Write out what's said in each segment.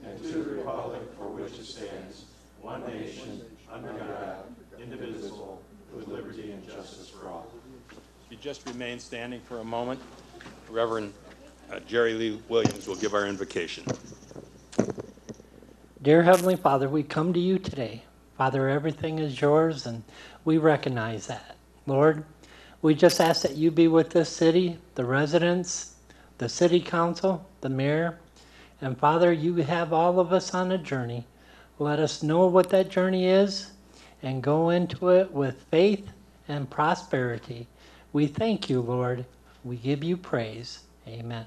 and to the republic for which it stands, one nation, under God, indivisible, with liberty and justice for all. If you just remain standing for a moment, Reverend Jerry Lee Williams will give our invocation. Dear Heavenly Father, we come to you today. Father, everything is yours, and we recognize that. Lord, we just ask that you be with this city, the residents, the city council, the mayor, and Father, you have all of us on a journey. Let us know what that journey is and go into it with faith and prosperity. We thank you, Lord. We give you praise. Amen.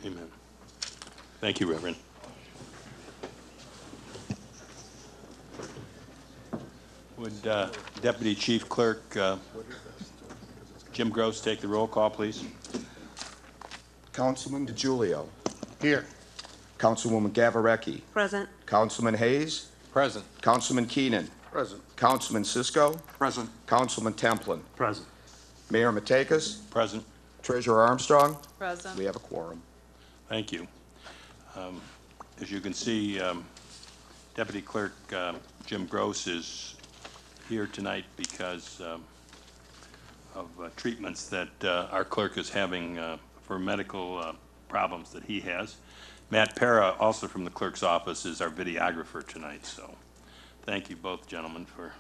Amen. Thank you, Reverend. Would Deputy Chief Clerk Jim Gross take the roll call, please? Councilman DiGiulio. Here. Councilwoman Gavarecki. Present. Councilman Hayes. Present. Councilman Keenan. Present. Councilman Cisco. Present. Councilman Templin. Present. Mayor Matekas. Present. Treasurer Armstrong. Present. We have a quorum. Thank you. As you can see, Deputy Clerk Jim Gross is here tonight because of treatments that our clerk is having for medical problems that he has. Matt Para, also from the clerk's office, is our videographer tonight, so thank you both gentlemen for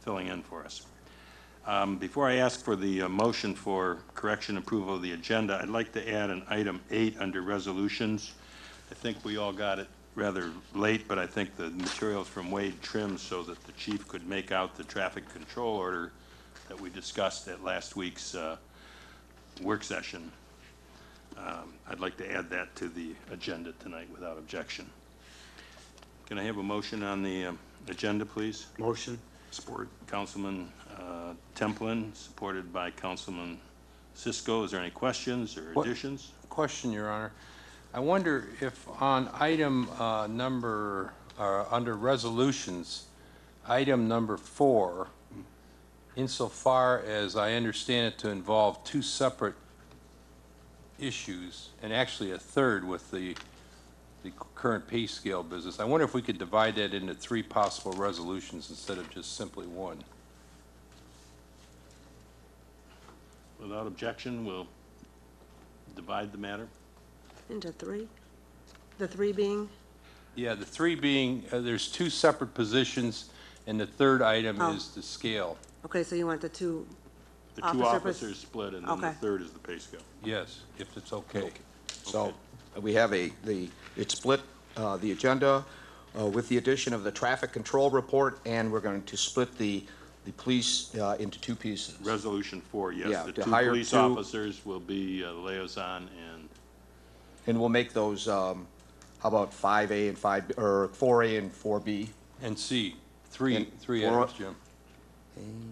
filling in for us. Before I ask for the motion for correction approval of the agenda, I'd like to add an item 8 under resolutions. I think we all got it rather late, but I think the materials from Wade trimmed so that the chief could make out the traffic control order that we discussed at last week's work session. I'd like to add that to the agenda tonight without objection. Can I have a motion on the agenda, please? Motion. Support. Councilman Templin, supported by Councilman Cisco. Is there any questions or additions? Question, Your Honor. I wonder if on item under resolutions, item number 4, insofar as I understand it to involve 2 separate issues, and actually a third with the current pay scale business, I wonder if we could divide that into 3 possible resolutions instead of just simply 1. Without objection, we'll divide the matter. Into 3? The 3 being? Yeah, the 3 being, there's 2 separate positions, and the third item Oh. is the scale. Okay, so you want the 2 The 2 officers split, and then the Okay. third is the pay scale. Yes, if it's okay. So we have it's split the agenda with the addition of the traffic control report, and we're going to split the police into 2 pieces. Resolution 4, yes. Yeah, The to 2 hire police 2 officers will be liaison And we'll make those, how about 5A and 5, or 4A and 4B? And C, three And items, Jim.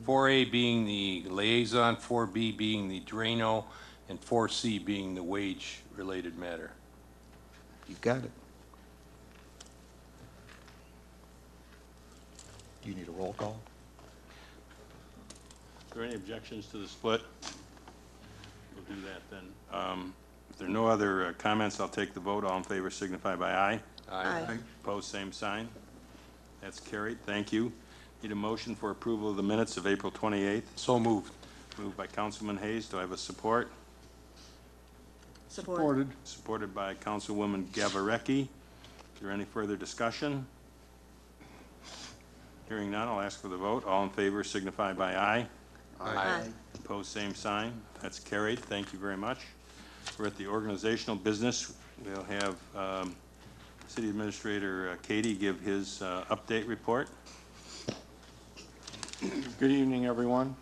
4A being the liaison, 4B being the Drano, and 4C being the wage-related matter. You got it. Do you need a roll call? Are there any objections to the split? We'll do that then. If there are no other comments, I'll take the vote. All in favor signify by aye. Aye. Opposed, same sign. That's carried. Thank you. Need a motion for approval of the minutes of April 28th. So moved. Moved by Councilman Hayes. Do I have a support? Supported. Supported by Councilwoman Gavarecki. Is there any further discussion? Hearing none, I'll ask for the vote. All in favor signify by aye. Aye. Opposed, same sign. That's carried. Thank you very much. We're at the organizational business. We'll have City Administrator Katie give his update report. Good evening, everyone.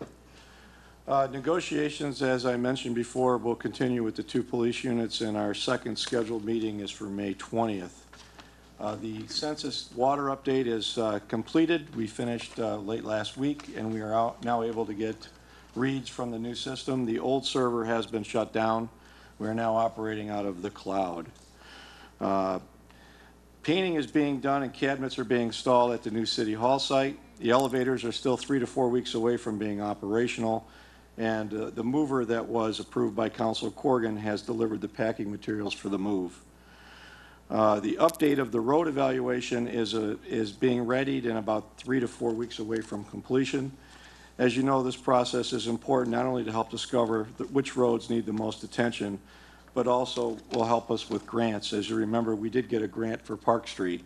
Negotiations, as I mentioned before, will continue with the 2 police units, and our second scheduled meeting is for May 20th. The census water update is completed. We finished late last week, and we are now able to get reads from the new system. The old server has been shut down. We are now operating out of the cloud. Painting is being done and cabinets are being installed at the new City Hall site. The elevators are still 3 to 4 weeks away from being operational, and the mover that was approved by Councilor Corrigan has delivered the packing materials for the move. The update of the road evaluation is being readied and about 3 to 4 weeks away from completion. As you know, this process is important not only to help discover which roads need the most attention, but also will help us with grants. As you remember, we did get a grant for Park Street.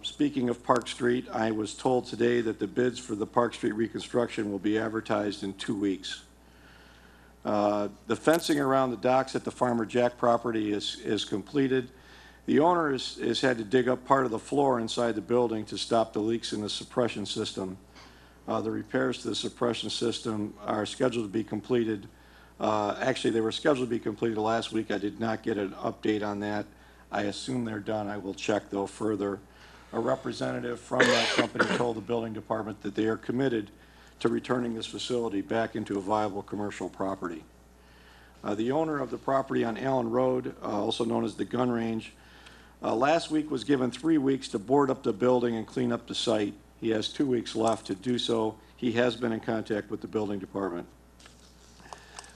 Speaking of Park Street, I was told today that the bids for the Park Street reconstruction will be advertised in 2 weeks. The fencing around the docks at the Farmer Jack property is completed. The owner has had to dig up part of the floor inside the building to stop the leaks in the suppression system. The repairs to the suppression system are scheduled to be completed. Actually, they were scheduled to be completed last week. I did not get an update on that. I assume they're done. I will check, though, further. A representative from that company told the building department that they are committed to returning this facility back into a viable commercial property. The owner of the property on Allen Road, also known as the gun range, last week was given 3 weeks to board up the building and clean up the site. He has 2 weeks left to do so. He has been in contact with the building department.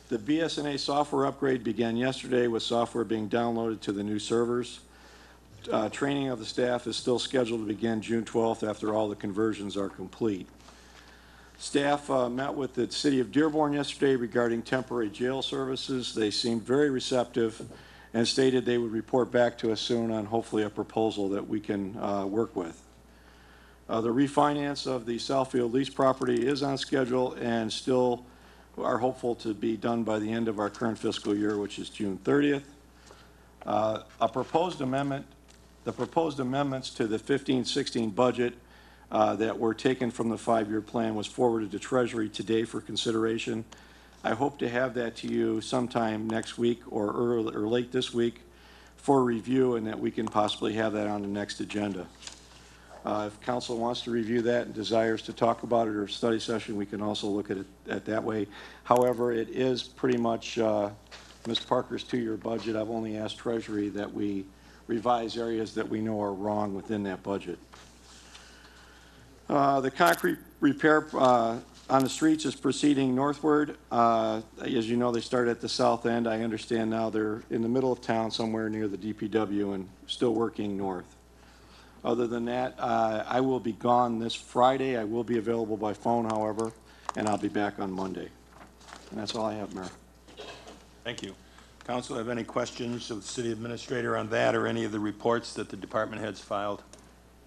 The BSNA software upgrade began yesterday with software being downloaded to the new servers. Training of the staff is still scheduled to begin June 12th after all the conversions are complete. Staff met with the City of Dearborn yesterday regarding temporary jail services. They seemed very receptive and stated they would report back to us soon on hopefully a proposal that we can work with. The refinance of the Southfield lease property is on schedule and still are hopeful to be done by the end of our current fiscal year, which is June 30th. The proposed amendments to the 15-16 budget that were taken from the 5-year plan was forwarded to Treasury today for consideration. I hope to have that to you sometime next week or late this week for review, and that we can possibly have that on the next agenda. If council wants to review that and desires to talk about it or study session, we can also look at it that way. However, it is pretty much Ms. Parker's 2-year budget. I've only asked Treasury that we revise areas that we know are wrong within that budget. The concrete repair on the streets is proceeding northward. As you know, they started at the south end. I understand now they're in the middle of town somewhere near the DPW and still working north. Other than that, I will be gone this Friday. I will be available by phone, however, and I'll be back on Monday. And that's all I have, Mayor. Thank you. Council, have any questions of the city administrator on that or any of the reports that the department heads filed?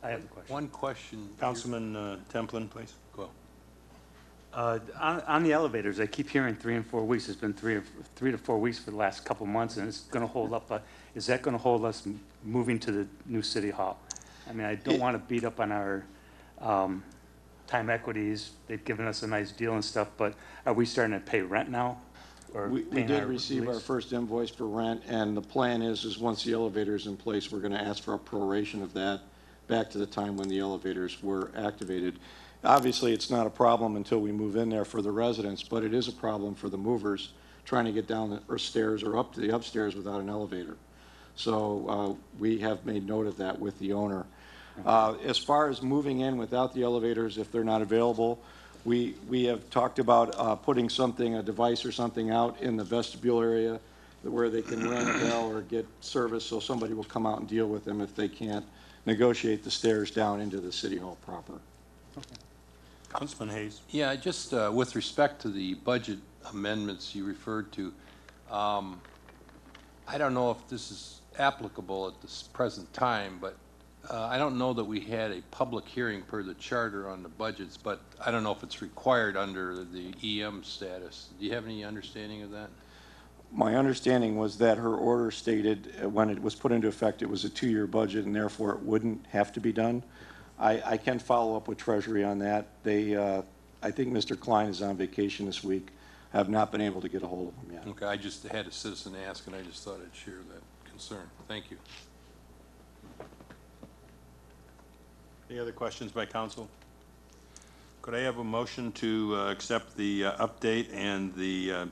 I have a question. One question. Councilman Templin, please. Go. On the elevators, I keep hearing 3 and 4 weeks. It's been 3 to 4 weeks for the last couple months, and it's going to hold up. Is that going to hold us moving to the new city hall? I mean, I don't want to beat up on our time equities. They've given us a nice deal and stuff, but are we starting to pay rent now? Or We did receive our first invoice for rent, and the plan is once the elevator is in place, we're going to ask for a proration of that back to the time when the elevators were activated. Obviously, it's not a problem until we move in there for the residents, but it is a problem for the movers trying to get down the stairs or up to the upstairs without an elevator. So we have made note of that with the owner. As far as moving in without the elevators, if they're not available, we have talked about putting a device or something out in the vestibule area where they can ring a bell or get service, so somebody will come out and deal with them if they can't negotiate the stairs down into the city hall proper. Okay. Councilman Hayes. Yeah, just with respect to the budget amendments you referred to, I don't know if this is applicable at this present time, but I don't know that we had a public hearing per the charter on the budgets, but I don't know if it's required under the EM status. Do you have any understanding of that? My understanding was that her order stated when it was put into effect, it was a 2-year budget and therefore it wouldn't have to be done. I can follow up with Treasury on that. I think Mr. Klein is on vacation this week. I have not been able to get a hold of him yet. Okay, I just had a citizen ask, and I just thought I'd share that concern. Thank you. Any other questions by council? Could I have a motion to accept the update and the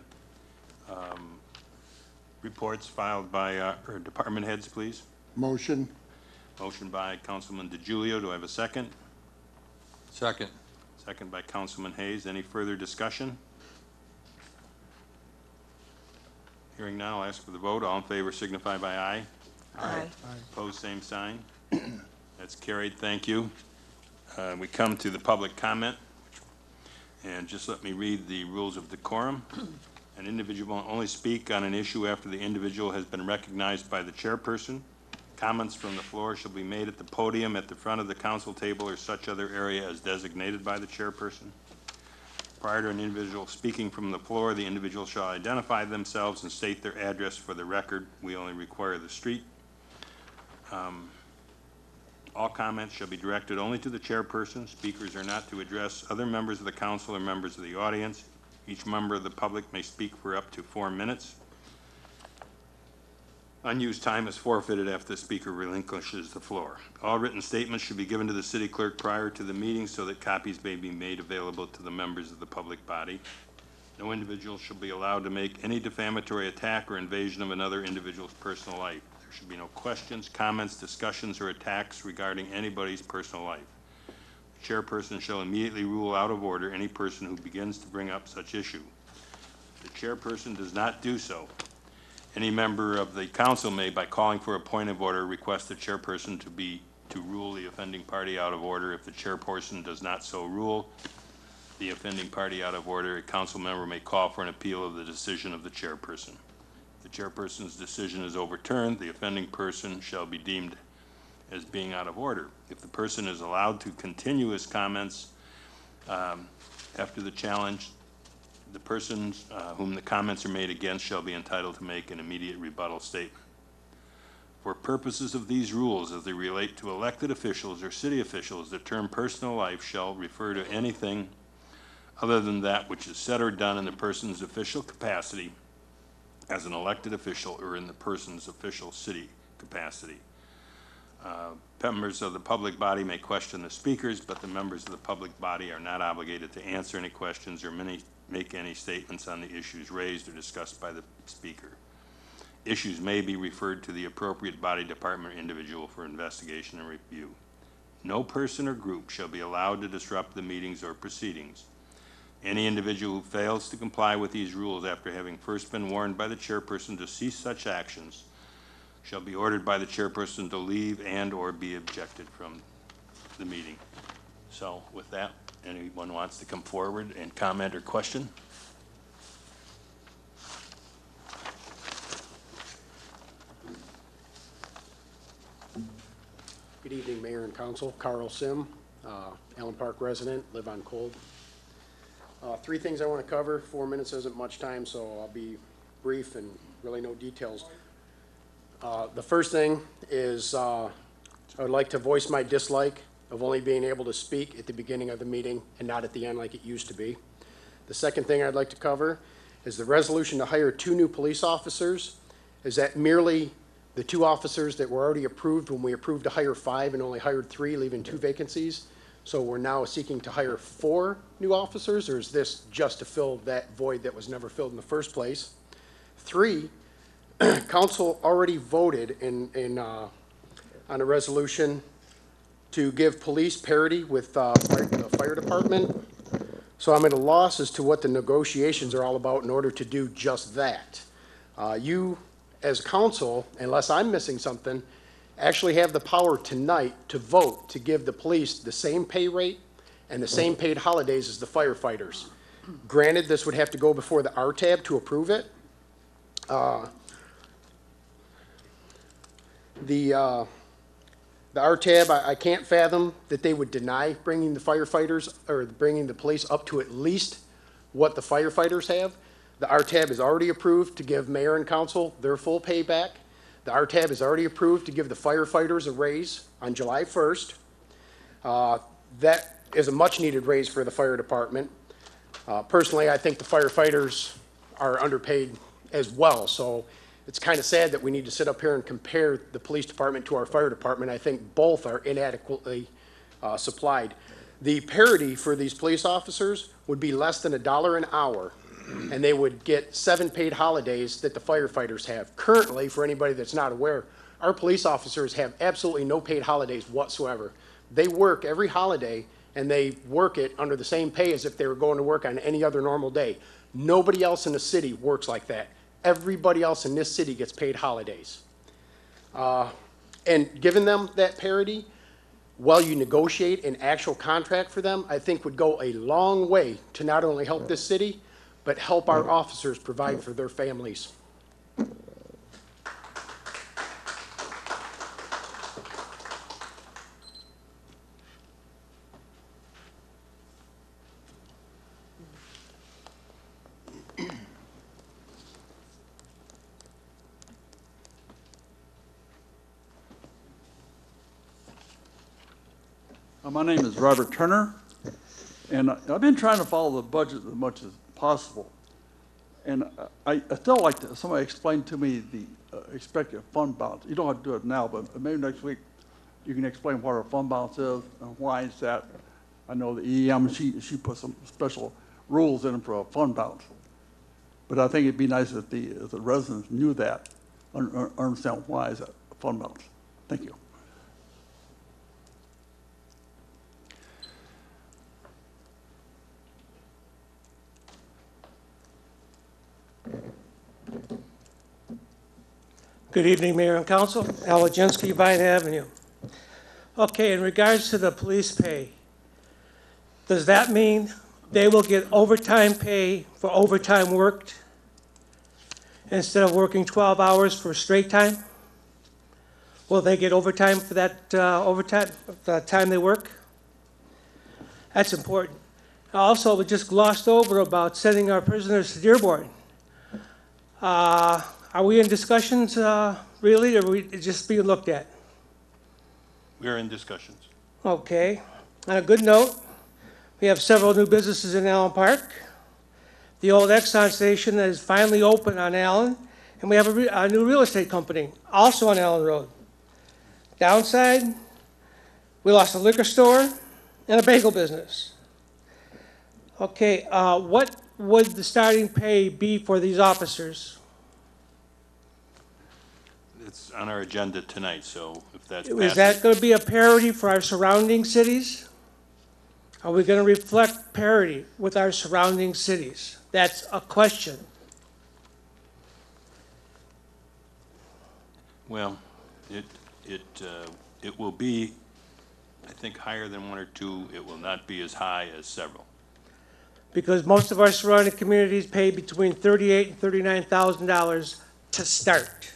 reports filed by our department heads, please? Motion. Motion by Councilman DeGiulio. Do I have a second? Second. Second by Councilman Hayes. Any further discussion? Hearing now, I'll ask for the vote. All in favor signify by aye. Aye. Opposed, same sign. That's carried, thank you. We come to the public comment, and just let me read the rules of decorum. An individual will only speak on an issue after the individual has been recognized by the chairperson. Comments from the floor shall be made at the podium at the front of the council table or such other area as designated by the chairperson. Prior to an individual speaking from the floor, the individual shall identify themselves and state their address for the record. We only require the street. All comments shall be directed only to the chairperson. Speakers are not to address other members of the council or members of the audience. Each member of the public may speak for up to 4 minutes. Unused time is forfeited after the speaker relinquishes the floor. All written statements should be given to the city clerk prior to the meeting so that copies may be made available to the members of the public body. No individual shall be allowed to make any defamatory attack or invasion of another individual's personal life. There should be no questions, comments, discussions, or attacks regarding anybody's personal life. The chairperson shall immediately rule out of order any person who begins to bring up such issue. If the chairperson does not do so, any member of the council may, by calling for a point of order, request the chairperson to rule the offending party out of order. If the chairperson does not so rule the offending party out of order, a council member may call for an appeal of the decision of the chairperson. If the chairperson's decision is overturned, the offending person shall be deemed as being out of order. If the person is allowed to continue his comments after the challenge, the persons whom the comments are made against shall be entitled to make an immediate rebuttal statement. For purposes of these rules, as they relate to elected officials or city officials, the term personal life shall refer to anything other than that which is said or done in the person's official capacity as an elected official or in the person's official city capacity. Members of the public body may question the speakers, but the members of the public body are not obligated to answer any questions or make any statements on the issues raised or discussed by the speaker. Issues may be referred to the appropriate body, department, or individual for investigation and review. No person or group shall be allowed to disrupt the meetings or proceedings. Any individual who fails to comply with these rules after having first been warned by the chairperson to cease such actions shall be ordered by the chairperson to leave and or be ejected from the meeting. So with that, anyone wants to come forward and comment or question? Good evening, Mayor and Council. Carl Sim, Allen Park resident, live on Cold. 3 things I want to cover. 4 minutes isn't much time, so I'll be brief and really no details. The first thing is I would like to voice my dislike of only being able to speak at the beginning of the meeting and not at the end like it used to be. The second thing I'd like to cover is the resolution to hire 2 new police officers. Is that merely the 2 officers that were already approved when we approved to hire 5 and only hired 3, leaving 2 vacancies? So we're now seeking to hire 4 new officers, or is this just to fill that void that was never filled in the first place? 3, council already voted on a resolution to give police parity with the fire department. So I'm at a loss as to what the negotiations are all about in order to do just that. You, as council, unless I'm missing something, actually have the power tonight to vote to give the police the same pay rate and the same paid holidays as the firefighters. Granted, this would have to go before the RTAB to approve it. The RTAB, I can't fathom that they would deny bringing the firefighters or bringing the police up to at least what the firefighters have. The RTAB is already approved to give mayor and council their full payback. The RTAB is already approved to give the firefighters a raise on July 1st. That is a much needed raise for the fire department. Personally, I think the firefighters are underpaid as well. So it's kind of sad that we need to sit up here and compare the police department to our fire department. I think both are inadequately supplied. The parity for these police officers would be less than $1 an hour, and they would get 7 paid holidays that the firefighters have. Currently, for anybody that's not aware, our police officers have absolutely no paid holidays whatsoever. They work every holiday, and they work it under the same pay as if they were going to work on any other normal day. Nobody else in the city works like that. Everybody else in this city gets paid holidays. And giving them that parity, while you negotiate an actual contract for them, I think would go a long way to not only help this city, but help our officers provide for their families. My name is Robert Turner, and I've been trying to follow the budget as much as possible. And I still like to, somebody explain to me the expected fund balance. You don't have to do it now, but maybe next week you can explain what our fund balance is and why it's that. I know the EM, she put some special rules in for a fund balance. But I think it'd be nice if the residents knew that, understand why is that a fund balance. Thank you. Good evening, Mayor and Council. Al Wojcinski, Vine Avenue. Okay, in regards to the police pay, does that mean they will get overtime pay for overtime worked instead of working 12 hours for straight time? Will they get overtime for that overtime, the time they work? That's important. Also, we just glossed over about sending our prisoners to Dearborn. Are we in discussions, really, or are we just being looked at? We're in discussions. Okay. On a good note, we have several new businesses in Allen Park. The old Exxon station is finally open on Allen, and we have a new real estate company, also on Allen Road. Downside, we lost a liquor store and a bagel business. Okay, what would the starting pay be for these officers? It's on our agenda tonight, so if that's Is that going to be a parity for our surrounding cities? Are we going to reflect parity with our surrounding cities? That's a question. Well, it will be, I think, higher than one or two. It will not be as high as several. Because most of our surrounding communities pay between $38,000 and $39,000 to start.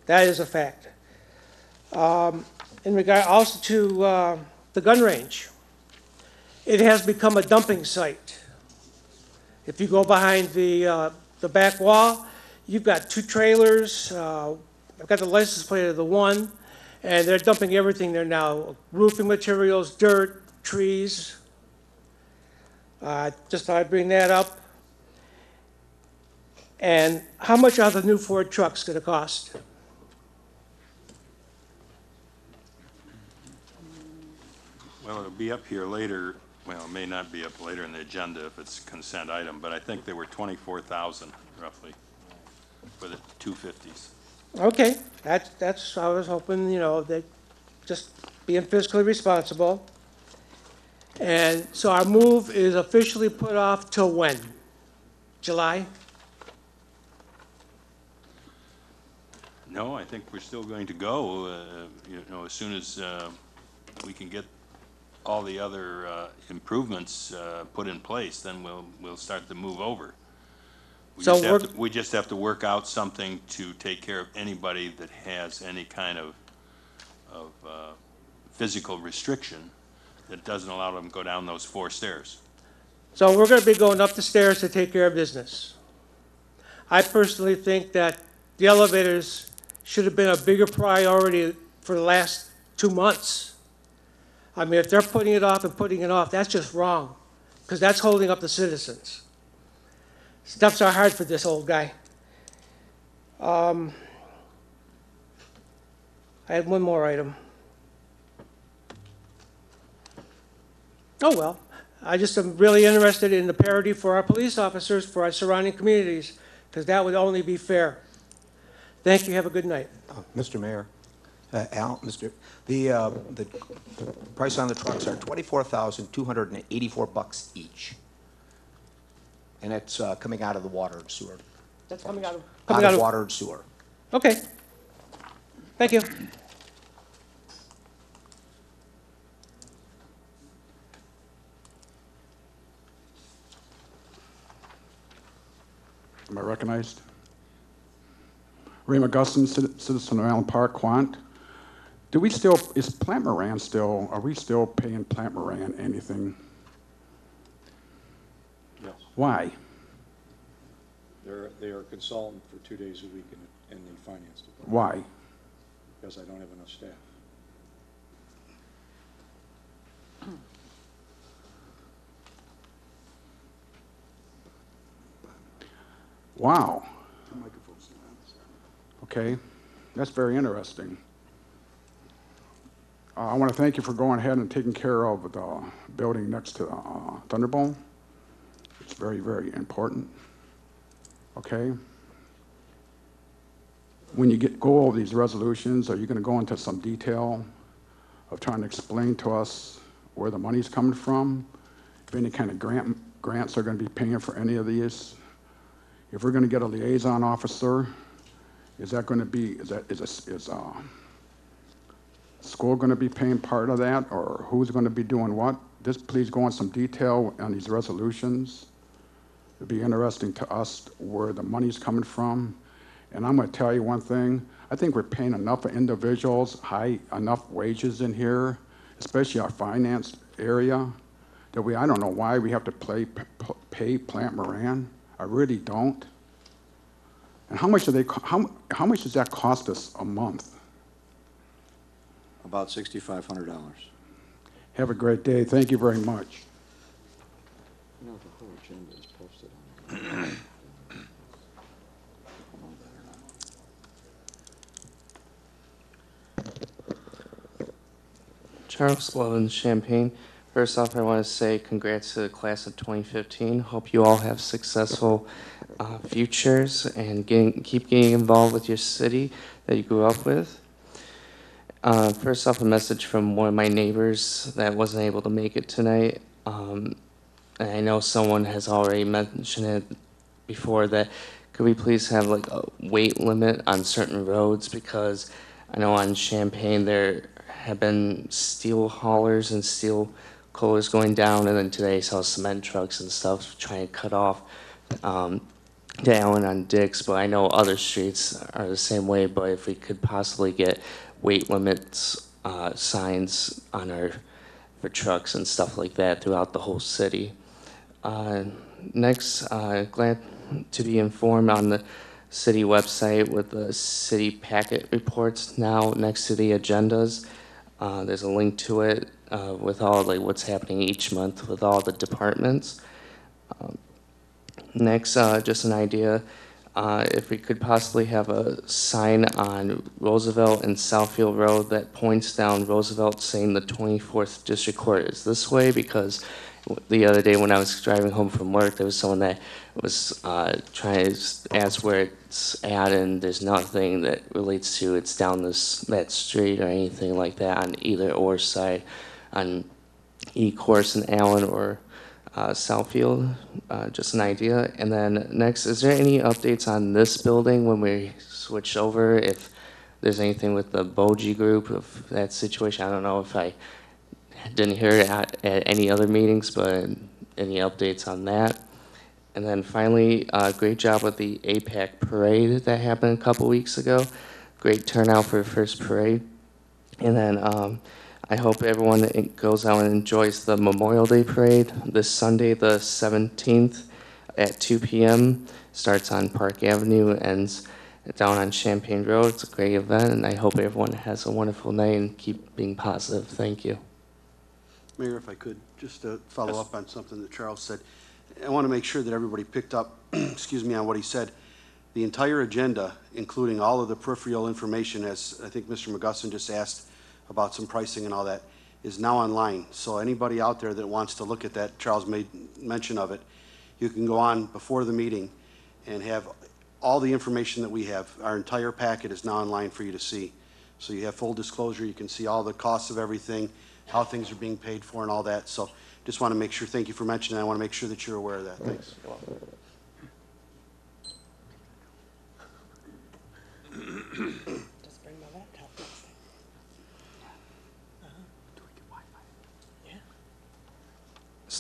That is a fact. In regard also to the gun range, it has become a dumping site. If you go behind the back wall, you've got two trailers. I've got the license plate of the one, and they're dumping everything there now: roofing materials, dirt, trees. Just thought I'd bring that up. And how much are the new Ford trucks going to cost? Well, it'll be up here later. Well, it may not be up later in the agenda if it's a consent item, but I think they were 24,000 roughly for the 250s. Okay, that's I was hoping, you know, that just being fiscally responsible. And so our move is officially put off till when? July? No, I think we're still going to go, you know, as soon as we can get all the other improvements put in place, then we'll start to move over. We just have to work out something to take care of anybody that has any kind of physical restriction that doesn't allow them to go down those 4 stairs. So we're going to be going up the stairs to take care of business. I personally think that the elevators should have been a bigger priority for the last 2 months. I mean, if they're putting it off and putting it off, that's just wrong, because that's holding up the citizens. Steps are hard for this old guy. I had one more item. Oh, well, I just am really interested in the parity for our police officers, for our surrounding communities, because that would only be fair. Thank you. Have a good night. Mr. Mayor, Al, the price on the trucks are $24,284 each. And it's coming out of the water and sewer. That's coming out of Water and sewer. Okay. Thank you. Am I recognized? Ray McGusson, citizen of Allen Park, Quant. Is Plant Moran still, are we still paying Plant Moran anything? Yes. Why? They are a consultant for 2 days a week in the finance department. Why? Because I don't have enough staff. Wow. Okay, that's very interesting. I want to thank you for going ahead and taking care of the building next to Thunderbolt. It's very, very important. Okay. When you go over these resolutions, are you going to go into some detail of trying to explain to us where the money's coming from? If any kind of grants are going to be paying for any of these? If we're going to get a liaison officer, is that going to be, is school going to be paying part of that, or who's going to be doing what? Just please go into some detail on these resolutions. It'd be interesting to us where the money's coming from. And I'm going to tell you one thing. I think we're paying enough individuals enough wages in here, especially our finance area, that I don't know why we have to pay Plant Moran. I really don't. And how much does that cost us a month? About $6,500. Have a great day. Thank you very much. You know, the whole agenda is posted on. Charles Lovins, Champaign. First off, I want to say congrats to the class of 2015. Hope you all have successful futures and keep getting involved with your city that you grew up with. First off, a message from one of my neighbors that wasn't able to make it tonight. And I know someone has already mentioned it before, that could we please have like a weight limit on certain roads, because I know on Champaign there have been steel haulers and steel coolers going down, and then today I saw cement trucks and stuff trying to cut off to Allen on Dix, but I know other streets are the same way. But if we could possibly get weight limits signs on for trucks and stuff like that throughout the whole city. Next, glad to be informed on the city website with the city packet reports now next to the agendas. There's a link to it with all like what's happening each month with all the departments. Next, just an idea, if we could possibly have a sign on Roosevelt and Southfield Road that points down Roosevelt saying the 24th District Court is this way, because the other day when I was driving home from work, there was someone that was trying to ask where it's at, and there's nothing that relates to it's down that street or anything like that on either or side on E-Course and Allen or Southfield. Just an idea. And then next, is there any updates on this building when we switch over? If there's anything with the Boji group of that situation, I don't know if I didn't hear it at any other meetings, but any updates on that? And then finally, great job with the APAC parade that happened a couple weeks ago. Great turnout for the first parade. And then I hope everyone goes out and enjoys the Memorial Day parade this Sunday, the 17th at 2 p.m. Starts on Park Avenue, ends down on Champaign Road. It's a great event, and I hope everyone has a wonderful night and keep being positive. Thank you. Mayor, if I could, just to follow up on something that Charles said. I want to make sure that everybody picked up, excuse me, on what he said. The entire agenda, including all of the peripheral information, as I think Mr. McGusson just asked about some pricing and all that, is now online. So anybody out there that wants to look at that, Charles made mention of it, you can go on before the meeting and have all the information that we have. Our entire packet is now online for you to see. So you have full disclosure. You can see all the costs of everything, how things are being paid for and all that. So just want to make sure, thank you for mentioning that. I want to make sure that you're aware of that. Thanks. Just bring my laptop.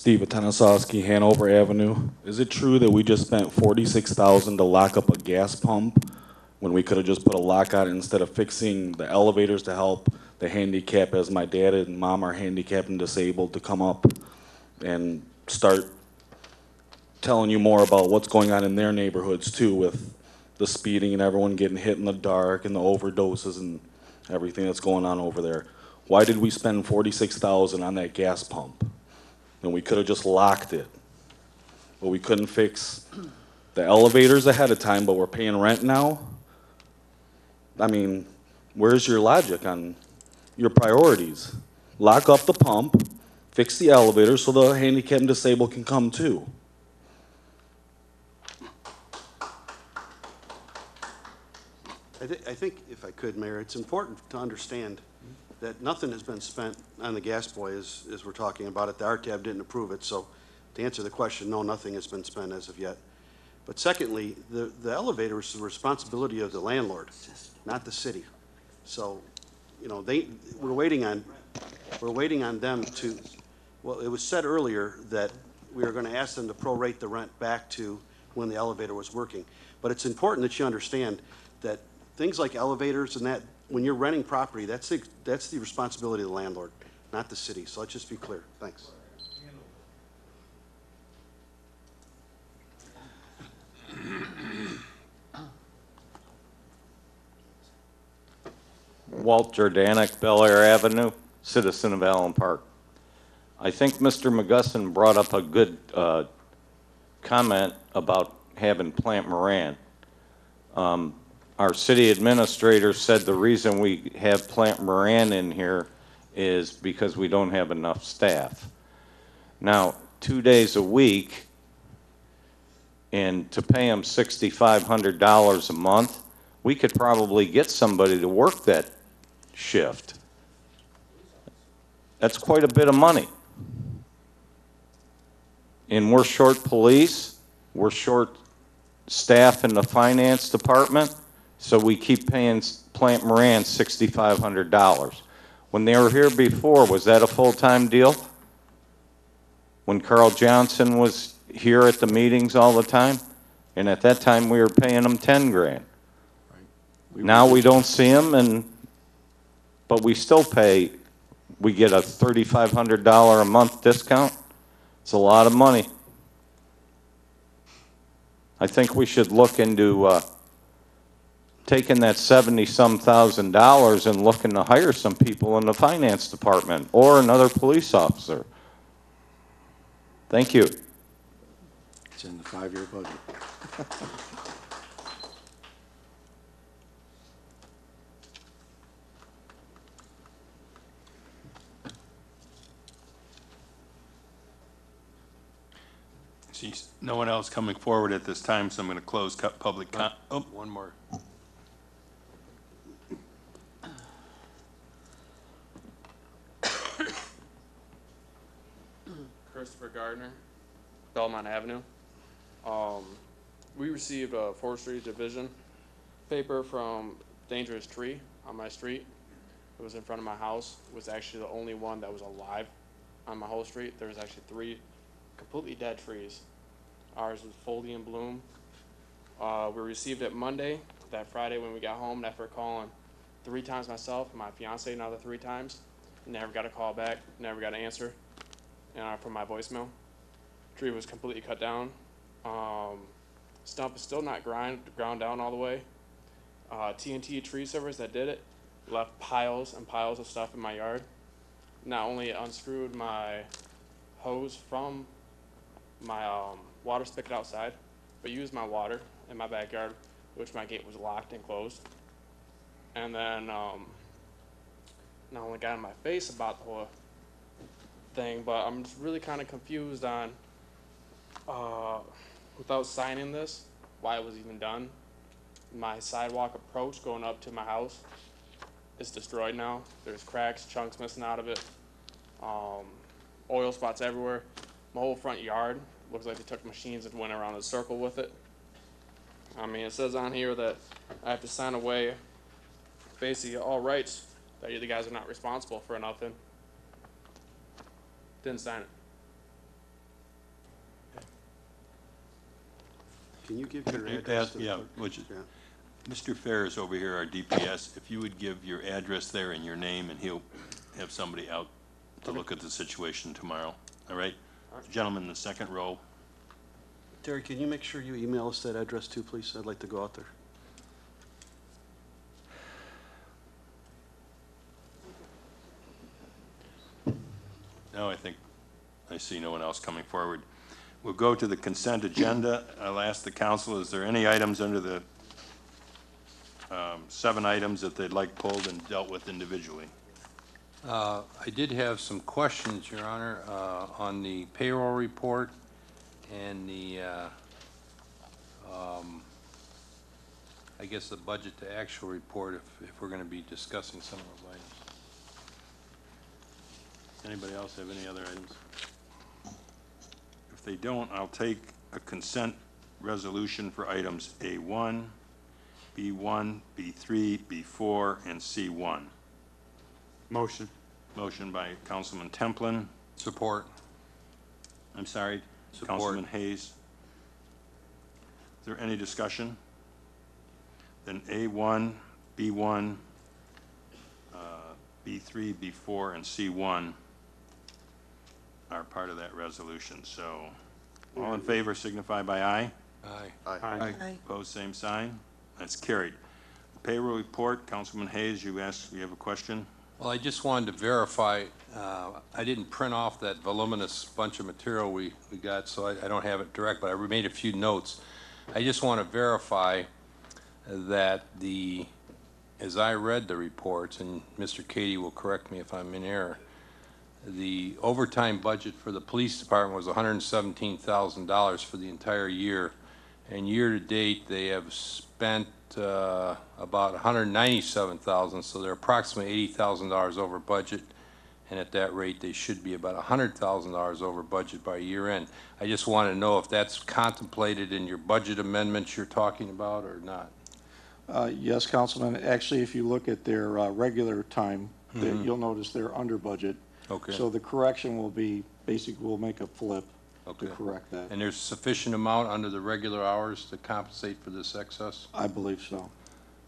Steve Atanosowski, Hanover Avenue. Is it true that we just spent $46,000 to lock up a gas pump when we could have just put a lock on it instead of fixing the elevators to help the handicap, as my dad and mom are handicapped and disabled, to come up and start telling you more about what's going on in their neighborhoods too, with the speeding and everyone getting hit in the dark and the overdoses and everything that's going on over there. Why did we spend $46,000 on that gas pump? And we could have just locked it. But we couldn't fix the elevators ahead of time, but we're paying rent now? I mean, where's your logic on your priorities? Lock up the pump, fix the elevators so the handicapped and disabled can come too. I think, if I could, Mayor, it's important to understand that nothing has been spent on the gas boy as we're talking about it. The RTAB didn't approve it, so to answer the question, no, nothing has been spent as of yet. But secondly, the elevator is the responsibility of the landlord, not the city. So, you know, we're waiting on them to, well, it was said earlier that we were going to ask them to prorate the rent back to when the elevator was working. But it's important that you understand that things like elevators and that, when you're renting property, that's the responsibility of the landlord, not the city. So let's just be clear. Thanks. Walt Jordanek, Bel Air Avenue, citizen of Allen Park. I think Mr. McGusson brought up a good comment about having Plant Moran. Our city administrator said the reason we have Plant Moran in here is because we don't have enough staff. Now, 2 days a week, and to pay them $6,500 a month, we could probably get somebody to work that shift. That's quite a bit of money. And we're short police, we're short staff in the finance department, so we keep paying Plant Moran $6,500. When they were here before, was that a full-time deal? When Carl Johnson was here at the meetings all the time? And at that time, we were paying them 10 grand. Now we don't see them, but we still pay, we get a $3,500 a month discount. It's a lot of money. I think we should look into taking that $70-some thousand and looking to hire some people in the finance department or another police officer. Thank you. It's in the 5-year budget. See, no one else coming forward at this time, so I'm going to close public comment. Oh, One more. Christopher Gardner, Belmont Avenue. We received a forestry division paper from Dangerous Tree on my street. It was in front of my house. It was actually the only one that was alive on my whole street. There was actually 3 completely dead trees. Ours was fully in bloom. We received it Monday. That Friday when we got home, and after calling 3 times myself and my fiance another 3 times, never got a call back, never got an answer from my voicemail. Tree was completely cut down. Stump is still not ground down all the way. TNT tree service that did it left piles and piles of stuff in my yard. Not only it unscrewed my hose from my water spigot outside, but used my water in my backyard, which my gate was locked and closed. And then not only got in my face about the whole thing, but I'm just really kind of confused on, without signing this, why it was even done. My sidewalk approach going up to my house is destroyed now. There's cracks, chunks missing out of it, oil spots everywhere. My whole front yard looks like they took machines and went around in a circle with it. I mean, it says on here that I have to sign away basically all rights, that you the guys are not responsible for nothing. Didn't sign it. Can you give your address to the Yeah, clerk? which is, Yeah. Mr. Fair is over here, our DPS. If you would give your address there and your name, and he'll have somebody out to look at the situation tomorrow. All right? Gentleman in the second row. Terry, can you make sure you email us that address too, please? I'd like to go out there. No, I see no one else coming forward. We'll go to the consent agenda. I'll ask the council, is there any items under the 7 items that they'd like pulled and dealt with individually? I did have some questions, Your Honor, on the payroll report and the, I guess, the budget to actual report, if we're going to be discussing some of those items. Anybody else have any other items? If they don't, I'll take a consent resolution for items A1, B1, B3, B4, and C1. Motion. Motion by Councilman Templin. Support. I'm sorry, Support. Councilman Hayes. Is there any discussion? Then A1, B1, B3, B4, and C1 are part of that resolution. So all in favor signify by aye. Aye. Aye. Aye. Opposed, same sign. That's carried. Payroll report, Councilman Hayes, you asked, you have a question? Well, I just wanted to verify, I didn't print off that voluminous bunch of material we got, so I don't have it direct, but I made a few notes. I just want to verify that as I read the reports, and Mr. Cady will correct me if I'm in error, the overtime budget for the police department was $117,000 for the entire year, and year-to-date, they have spent about $197,000, so they're approximately $80,000 over budget, and at that rate, they should be about $100,000 over budget by year-end. I just want to know if that's contemplated in your budget amendments you're talking about or not. Yes, Councilman. Actually, if you look at their regular time, you'll notice they're under budget. Okay. So the correction will be, basically, we'll make a flip Okay. to correct that. And there's sufficient amount under the regular hours to compensate for this excess? I believe so.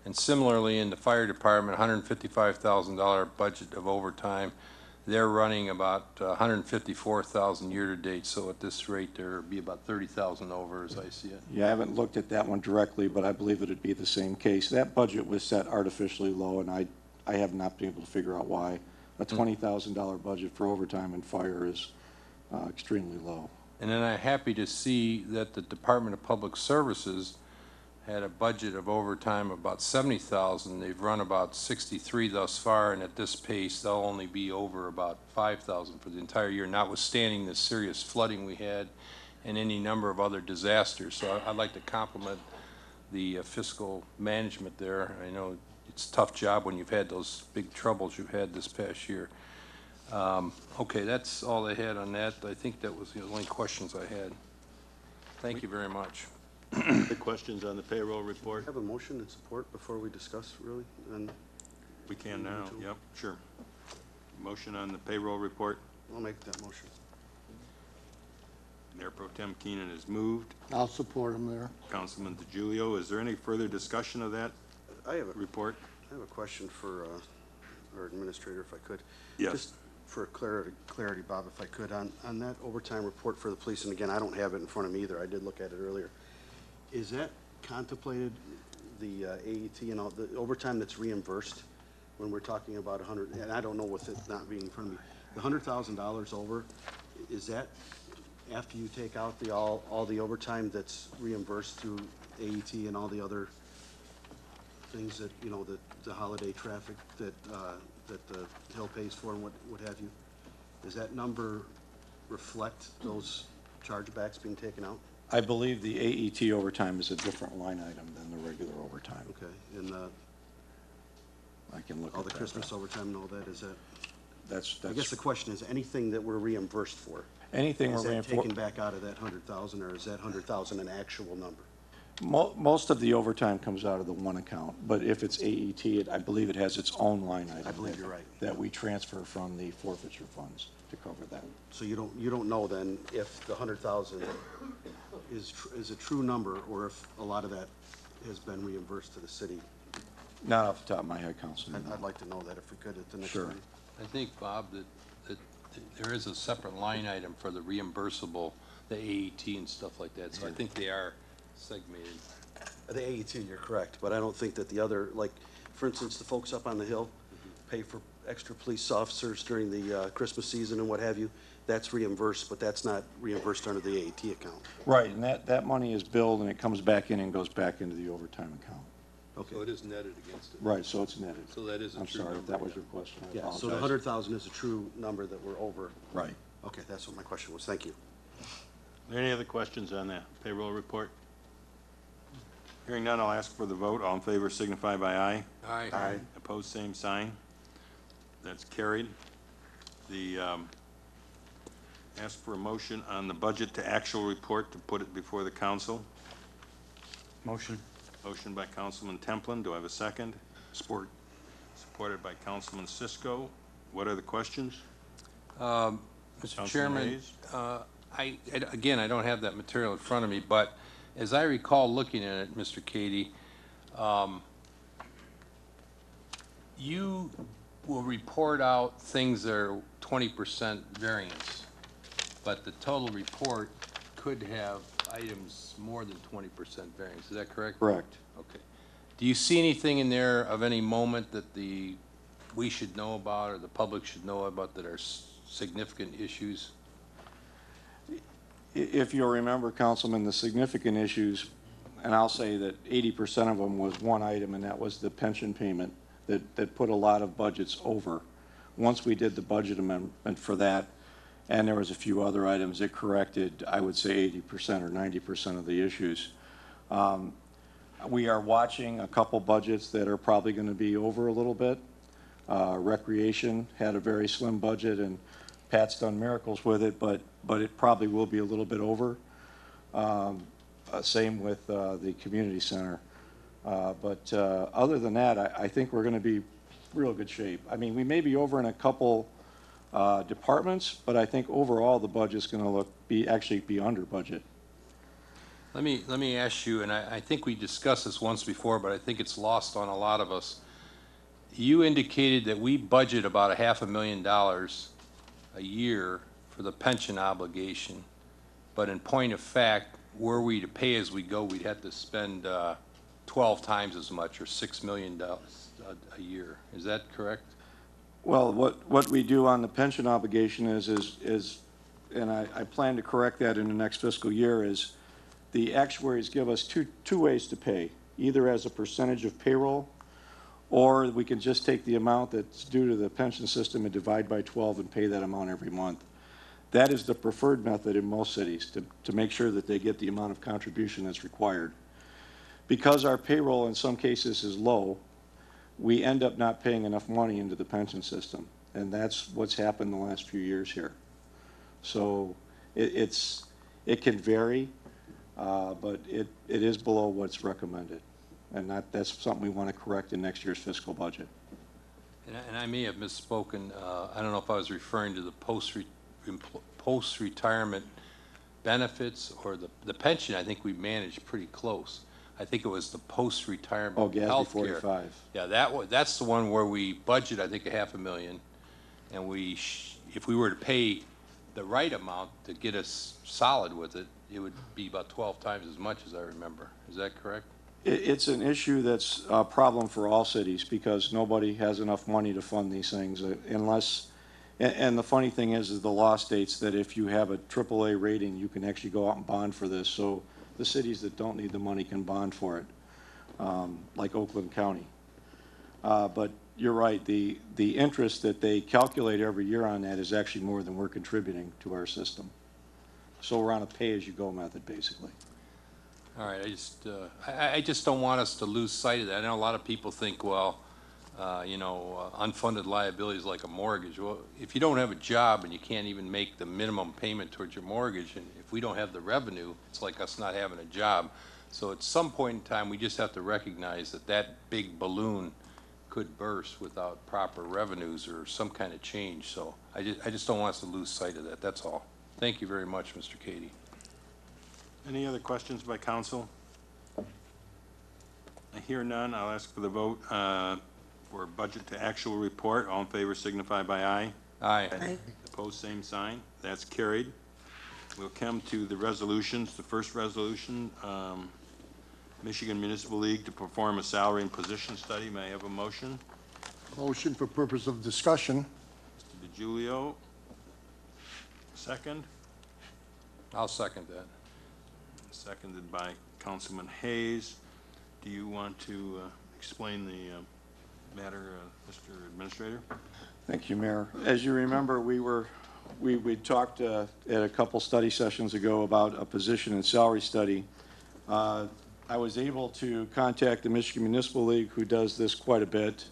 And similarly, in the fire department, $155,000 budget of overtime, they're running about $154,000 year-to-date, so at this rate, there'll be about $30,000 over, as I see it. Yeah, I haven't looked at that one directly, but I believe it'd be the same case. That budget was set artificially low, and I have not been able to figure out why. A $20,000 budget for overtime and fire is extremely low. And then I'm happy to see that the Department of Public Services had a budget of overtime of about $70,000. They've run about 63 thus far, and at this pace, they'll only be over about 5,000 for the entire year, notwithstanding the serious flooding we had and any number of other disasters. So I'd like to compliment the fiscal management there. I know it's a tough job when you've had those big troubles you've had this past year. Okay, that's all I had on that. I think that was the only questions I had. Thank you very much. The questions on the payroll report? Have a motion and support before we discuss, really? And We can now, yep, sure. Motion on the payroll report. I'll make that motion. Mayor Pro Tem Keenan has moved. I'll support him there. Councilman DeGiulio, is there any further discussion of that I have report? a question for our administrator, if I could. Yes. Just for clarity, Bob, if I could, on that overtime report for the police, and again, I don't have it in front of me either, I did look at it earlier. Is that contemplated, the AET and all, the overtime that's reimbursed when we're talking about 100, and I don't know with it not being in front of me, the $100,000 over, is that after you take out all the overtime that's reimbursed through AET and all the other things that, you know, the holiday traffic that the Hill pays for and what have you? Does that number reflect those chargebacks being taken out? I believe the AET overtime is a different line item than the regular overtime. Okay, and I can look all at the that. Christmas overtime and all that, is that? That's I guess the question is, anything that we're reimbursed for? anything Is we're that reimbursed. taken back out of that 100,000, or is that 100,000 an actual number? Most of the overtime comes out of the one account, but if it's AET, I believe it has its own line item. I believe you're right. That we transfer from the forfeiture funds to cover that. So you don't know then if the 100,000 is a true number, or if a lot of that has been reimbursed to the city. Not off the top of my head, Councilman. I'd like to know that if we could at the next Sure. meeting. I think, Bob, that there is a separate line item for the reimbursable, the AET and stuff like that, so I think they are segmented. The AET, you're correct, but I don't think that the other, like, for instance, the folks up on the hill pay for extra police officers during the Christmas season and what have you. That's reimbursed, but that's not reimbursed under the AET account. Right, and that money is billed and it comes back in and goes back into the overtime account. Okay. So it is netted against it. Right, so it's netted. So that is a I'm true sorry, if number, that was yeah. your question, I Yeah, apologize. so the 100,000 is a true number that we're over. Right. Okay, that's what my question was. Thank you. Are there any other questions on that payroll report? Hearing none, I'll ask for the vote. All in favor signify by aye. Aye. Aye. Opposed, same sign. That's carried. The, ask for a motion on the budget to actual report to put it before the council. Motion. Motion by Councilman Templin. Do I have a second? Support. Supported by Councilman Cisco. What are the questions? Mr. Councilman Chairman, Hayes? again, I don't have that material in front of me, but as I recall looking at it, Mr. Cady, you will report out things that are 20% variance, but the total report could have items more than 20% variance. Is that correct? Correct. Okay. Do you see anything in there of any moment that we should know about or the public should know about that are significant issues? If you'll remember, Councilman, the significant issues, and I'll say that 80% of them was one item, and that was the pension payment that put a lot of budgets over. Once we did the budget amendment for that, and there was a few other items, it corrected, I would say, 80% or 90% of the issues. We are watching a couple budgets that are probably going to be over a little bit. Recreation had a very slim budget, and Pat's done miracles with it, but it probably will be a little bit over. Same with the community center. But other than that, I think we're going to be real good shape. I mean, we may be over in a couple departments, but I think overall the budget's going to actually be under budget. Let me ask you, and I think we discussed this once before, but I think it's lost on a lot of us. You indicated that we budget about $500,000 a year for the pension obligation, but in point of fact, were we to pay as we go, we'd have to spend 12 times as much, or $6 million a year. Is that correct? Well, what we do on the pension obligation is, and I plan to correct that in the next fiscal year, is the actuaries give us two ways to pay, either as a percentage of payroll, or we can just take the amount that's due to the pension system and divide by 12 and pay that amount every month. That is the preferred method in most cities to make sure that they get the amount of contribution that's required. Because our payroll in some cases is low, we end up not paying enough money into the pension system, and that's what's happened the last few years here. So it can vary, but it is below what's recommended, and that's something we want to correct in next year's fiscal budget. And I may have misspoken. I don't know if I was referring to the post-retirement benefits or the pension. I think we managed pretty close. I think it was the post-retirement GASB health 45. care. Yeah, that's the one where we budget, I think, $500,000, and if we were to pay the right amount to get us solid with it, it would be about 12 times as much as I remember. Is that correct? It's an issue that's a problem for all cities because nobody has enough money to fund these things unless, and the funny thing is the law states that if you have a AAA rating, you can actually go out and bond for this. So the cities that don't need the money can bond for it, like Oakland County. But you're right, the interest that they calculate every year on that is actually more than we're contributing to our system. So we're on a pay-as-you-go method, basically. All right, I just don't want us to lose sight of that. I know a lot of people think, well, unfunded liability is like a mortgage. Well, if you don't have a job and you can't even make the minimum payment towards your mortgage, and if we don't have the revenue, it's like us not having a job. So at some point in time, we just have to recognize that big balloon could burst without proper revenues or some kind of change. So I just don't want us to lose sight of that. That's all. Thank you very much, Mr. Cady. Any other questions by council? I hear none. I'll ask for the vote for budget to actual report. All in favor signify by aye. Aye. Aye. Opposed, same sign. That's carried. We'll come to the resolutions. The first resolution, Michigan Municipal League to perform a salary and position study. May I have a motion? Motion for purpose of discussion. Mr. DiGiulio, second. I'll second that. Seconded by Councilman Hayes. Do you want to explain the matter, Mr. Administrator? Thank you, Mayor. As you remember, we talked at a couple study sessions ago about a position and salary study. I was able to contact the Michigan Municipal League, who does this quite a bit.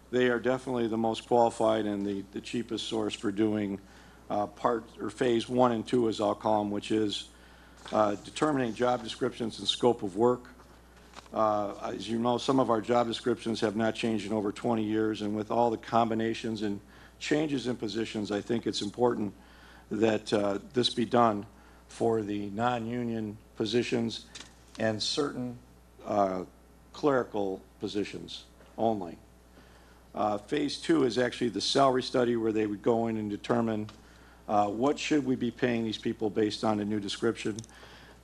They are definitely the most qualified and the cheapest source for doing phase 1 and 2, as I'll call them, which is determining job descriptions and scope of work. As you know, some of our job descriptions have not changed in over 20 years, and with all the combinations and changes in positions, I think it's important that this be done for the non-union positions and certain clerical positions only. Phase 2 is actually the salary study, where they would go in and determine what should we be paying these people based on a new description.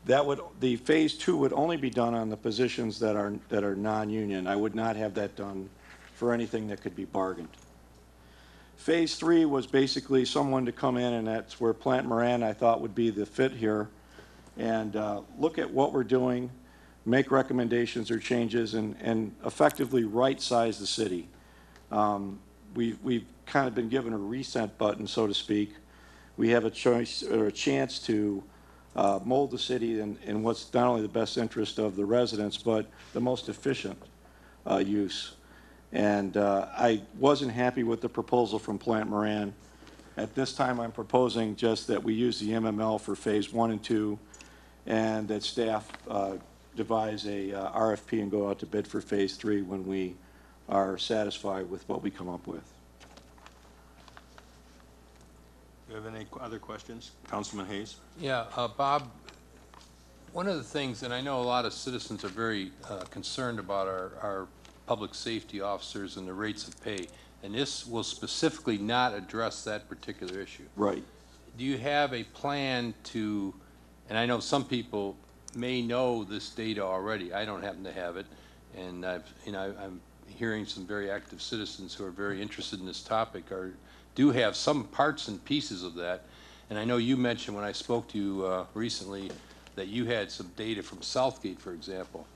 The phase 2 would only be done on the positions that are non-union. I would not have that done for anything that could be bargained. Phase 3 was basically someone to come in, and that's where Plant Moran, I thought, would be the fit here, and look at what we're doing, make recommendations or changes, and effectively right-size the city. We've kind of been given a reset button, so to speak. We have a choice or a chance to mold the city in what's not only the best interest of the residents, but the most efficient use. And I wasn't happy with the proposal from Plant Moran. At this time, I'm proposing just that we use the MML for phase 1 and 2, and that staff devise a RFP and go out to bid for phase 3 when we are satisfied with what we come up with. Do you have any other questions? Councilman Hayes? Yeah, Bob, one of the things, and I know a lot of citizens are very concerned about our public safety officers and the rates of pay, and this will specifically not address that particular issue. Right. Do you have a plan to, and I know some people may know this data already, I don't happen to have it, and I'm hearing some very active citizens who are very interested in this topic do have some parts and pieces of that. And I know you mentioned when I spoke to you recently that you had some data from Southgate, for example.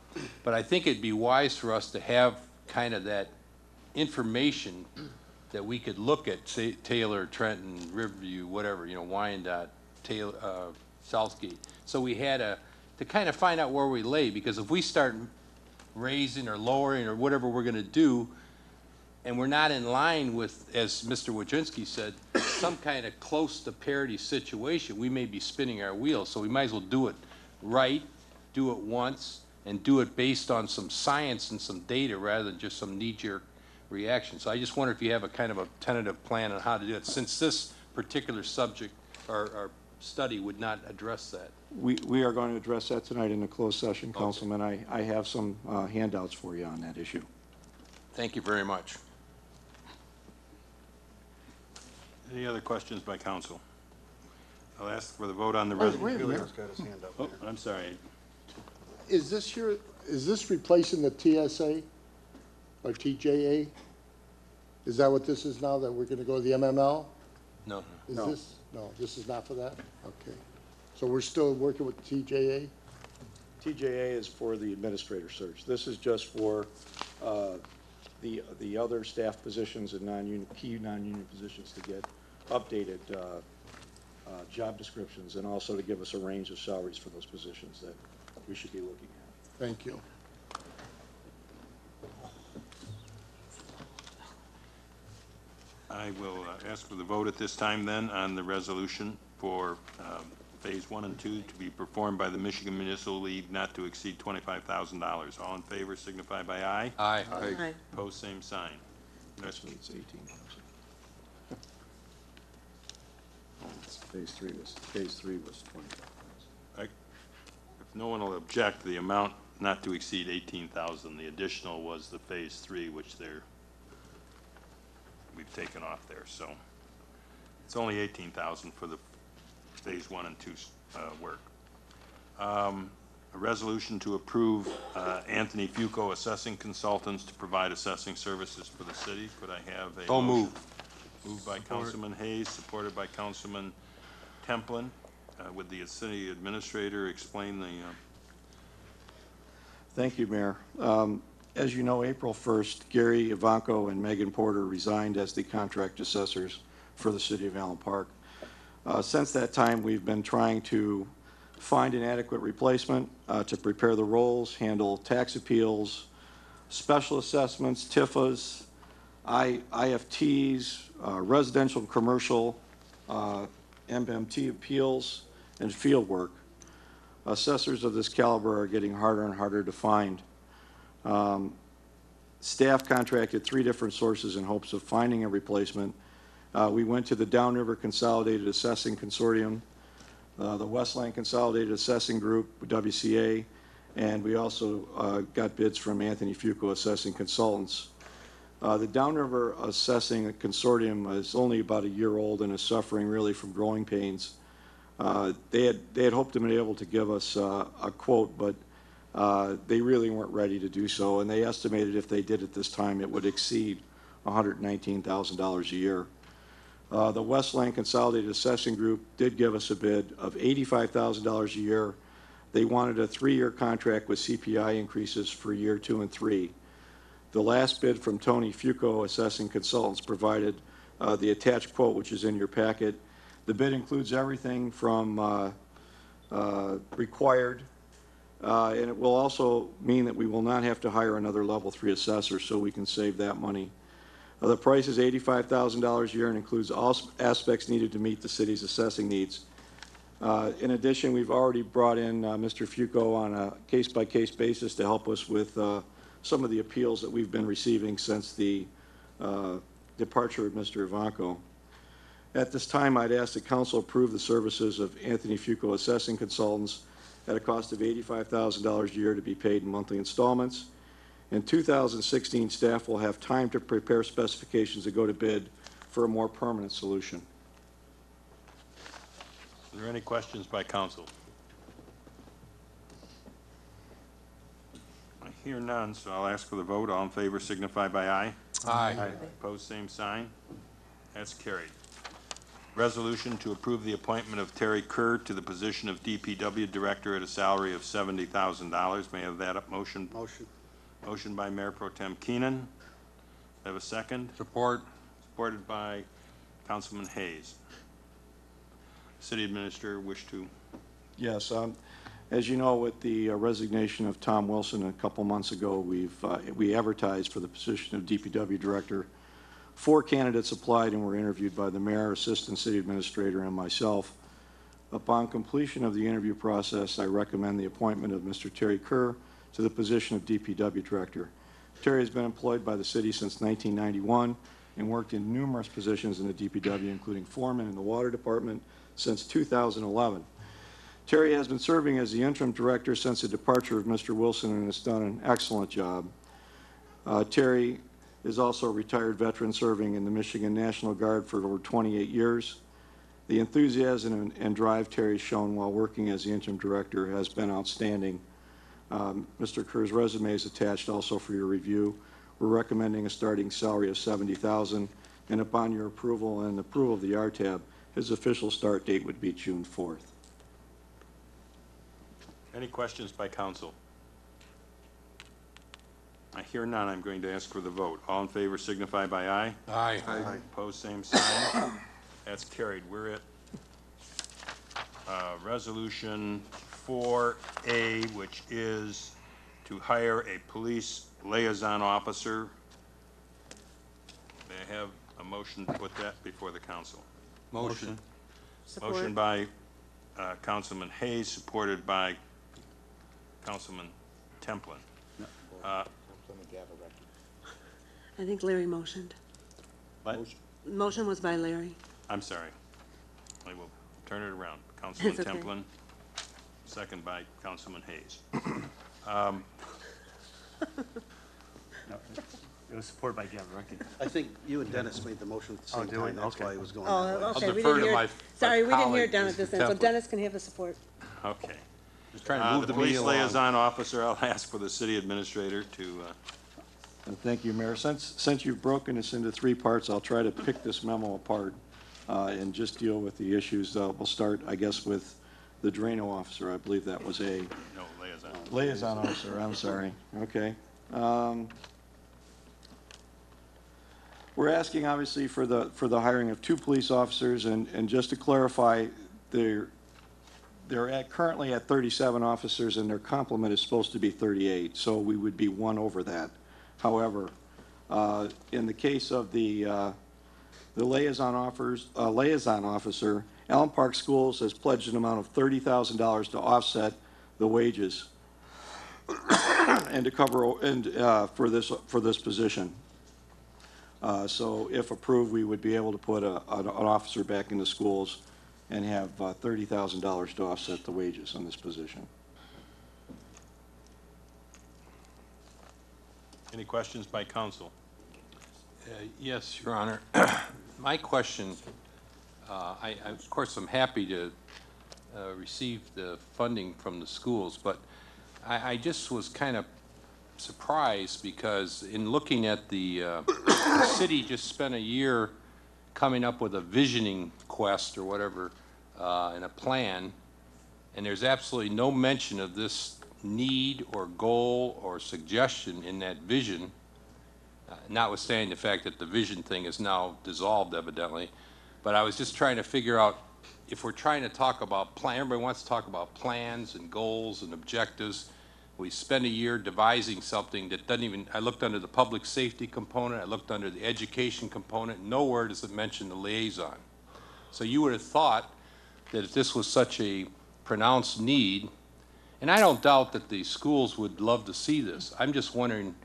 But I think it'd be wise for us to have kind of that information that we could look at, say, Taylor, Trenton, Riverview, whatever, Wyandotte, Taylor, Southgate. So we had to kind of find out where we lay, because if we start raising or lowering or whatever we're going to do, and we're not in line with, as Mr. Wojcinski said, some kind of close to parity situation, we may be spinning our wheels. So we might as well do it right, do it once, and do it based on some science and some data rather than just some knee-jerk reaction. So I just wonder if you have a kind of a tentative plan on how to do it, since this particular subject or study would not address that. We are going to address that tonight in the closed session, Councilman. I have some handouts for you on that issue. Thank you very much. Any other questions by council? I'll ask for the vote on the Wait a resolution. minute. got his hand up. Oh, I'm sorry. Is this replacing the TSA or TJA? Is that what this is now, that we're gonna go to the MML? No. No, this is not for that? Okay. So we're still working with TJA? TJA is for the administrator search. This is just for the other staff positions and key non-union positions to get updated job descriptions, and also to give us a range of salaries for those positions that we should be looking at. Thank you. I will ask for the vote at this time then on the resolution for phase 1 and 2 to be performed by the Michigan Municipal League not to exceed $25,000. All in favor signify by aye. Aye. Aye. Opposed, same sign. It's 18,000. Phase 3 was 25,000. no one will object, the amount not to exceed 18,000. The additional was the Phase 3, which we've taken off there. So it's only 18,000 for the Phase 1 and 2 work. A resolution to approve Anthony Fuco Assessing Consultants to provide assessing services for the city. Could I have a So motion? moved. Moved by Councilman Hayes, supported by Councilman Templin. Would the city administrator explain the, Thank you, Mayor. As you know, April 1st, Gary Ivanko and Megan Porter resigned as the contract assessors for the city of Allen Park. Since that time, we've been trying to find an adequate replacement to prepare the roles, handle tax appeals, special assessments, TIFAs, IFTs, residential and commercial, MMT appeals, and field work. Assessors of this caliber are getting harder and harder to find. Staff contracted 3 different sources in hopes of finding a replacement. We went to the Downriver Consolidated Assessing Consortium, the Westland Consolidated Assessing Group, WCA, and we also got bids from Anthony Fuco Assessing Consultants. The Downriver Assessing Consortium is only about a year old and is suffering really from growing pains. They had hoped to be able to give us a quote, but they really weren't ready to do so, and they estimated if they did it this time, it would exceed $119,000 a year. The Westland Consolidated Assessing Group did give us a bid of $85,000 a year. They wanted a 3-year contract with CPI increases for year 2 and 3. The last bid from Tony Fuco Assessing Consultants provided the attached quote, which is in your packet. The bid includes everything from required, and it will also mean that we will not have to hire another level 3 assessor, so we can save that money. The price is $85,000 a year and includes all aspects needed to meet the city's assessing needs. In addition, we've already brought in Mr. Fuco on a case-by-case basis to help us with some of the appeals that we've been receiving since the departure of Mr. Ivanko. At this time, I'd ask the council approve the services of Anthony Fuco Assessing Consultants at a cost of $85,000 a year to be paid in monthly installments. In 2016, staff will have time to prepare specifications to go to bid for a more permanent solution. are there any questions by council? I hear none, so I'll ask for the vote. All in favor signify by aye. Aye. Opposed, same sign. That's carried. Resolution to approve the appointment of Terry Kerr to the position of DPW Director at a salary of $70,000. May I have that motion? Motion. Motion by Mayor Pro Tem Keenan. Have a second? Support. Supported by Councilman Hayes. City Administrator wish to? Yes, as you know, with the resignation of Tom Wilson a couple months ago, we advertised for the position of DPW Director. 4 candidates applied and were interviewed by the Mayor, Assistant City Administrator, and myself. Upon completion of the interview process, I recommend the appointment of Mr. Terry Kerr to the position of DPW Director. Terry has been employed by the city since 1991 and worked in numerous positions in the DPW, including foreman in the Water Department since 2011. Terry has been serving as the interim director since the departure of Mr. Wilson and has done an excellent job. Terry is also a retired veteran serving in the Michigan National Guard for over 28 years. The enthusiasm and drive Terry shown while working as the interim director has been outstanding. Mr. Kerr's resume is attached also for your review. We're recommending a starting salary of $70,000, and upon your approval and approval of the RTAB, his official start date would be June 4th. Any questions by council? I hear none. I'm going to ask for the vote. All in favor signify by aye. Aye. Opposed, same sign. That's carried. We're at Resolution 4A, which is to hire a police liaison officer. May I have a motion to put that before the council? Motion. Support. Motion by Councilman Hayes, supported by Councilman Templin. I think Larry motioned. What? Motion was by Larry. I'm sorry. I will turn it around. Councilman It's okay. Templin. second by Councilman Hayes. It was supported by Gavricki. I think you and Dennis made the motion at the same do time, we? that's Okay. why it was going that way. Oh, okay, I'll we defer didn't to hear, my sorry, we didn't hear colleague, Dennis Mr. this time, so Templin. Dennis can have the support. Okay. Just trying to move The the meeting police along. liaison officer, I'll ask for the city administrator to, Thank you, Mayor. Since you've broken this into three parts, I'll try to pick this memo apart and just deal with the issues. We'll start, I guess, with the Drano officer. I believe that was a no, liaison. liaison officer. I'm sorry. Okay. We're asking, obviously, for the hiring of 2 police officers, and just to clarify, they're currently at 37 officers, and their complement is supposed to be 38, so we would be 1 over that. However, in the case of the liaison officer, Allen Park Schools has pledged an amount of $30,000 to offset the wages and to cover for this position. So if approved, we would be able to put an officer back in the schools and have $30,000 to offset the wages in this position. Any questions by council? Yes, Your Honor. My question, I of course, I'm happy to receive the funding from the schools, but I just was kind of surprised because in looking at the city just spent a year coming up with a visioning quest or whatever and a plan, and there's absolutely no mention of this need or goal or suggestion in that vision, notwithstanding the fact that the vision thing is now dissolved evidently. But I was just trying to figure out, if we're trying to talk about plan, everybody wants to talk about plans and goals and objectives. We spend a year devising something that doesn't even, I looked under the public safety component, I looked under the education component, nowhere does it mention the liaison. So you would have thought that if this was such a pronounced need, and I don't doubt that the schools would love to see this, I'm just wondering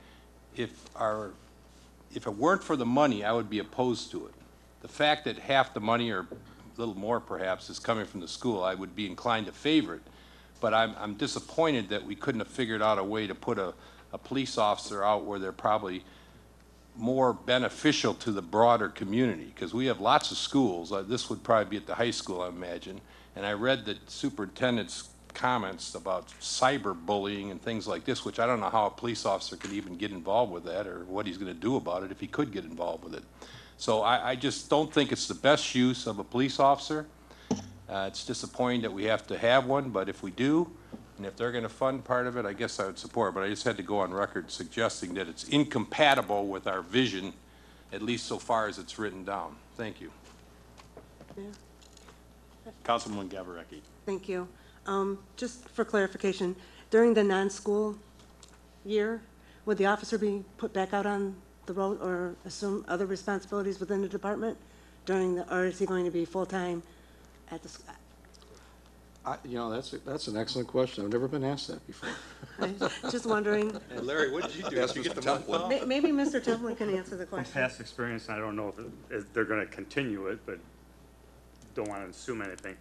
if it weren't for the money, I would be opposed to it. The fact that half the money, or a little more perhaps, is coming from the school, I would be inclined to favor it. But I'm disappointed that we couldn't have figured out a way to put a police officer out where they're probably more beneficial to the broader community, because we have lots of schools. This would probably be at the high school, I imagine. And I read the superintendent's comments about cyberbullying and things like this, which I don't know how a police officer could even get involved with that, or what he's going to do about it if he could get involved with it. So I just don't think it's the best use of a police officer. It's disappointing that we have to have one, but if we do, and if they're going to fund part of it, I guess I would support it. But I just had to go on record suggesting that it's incompatible with our vision, at least so far as it's written down. Thank you. Yeah. Councilman Gavricki. Thank you. Just for clarification, during the non-school year, would the officer be put back out on the road or assume other responsibilities within the department during the, or is he going to be full-time at the school? You know, that's an excellent question. I've never been asked that before. Just wondering. Hey, Larry, what did you do? Did you get the template? Maybe Mr. Templin can answer the From question. past experience, I don't know if they're gonna continue it, but don't wanna assume anything.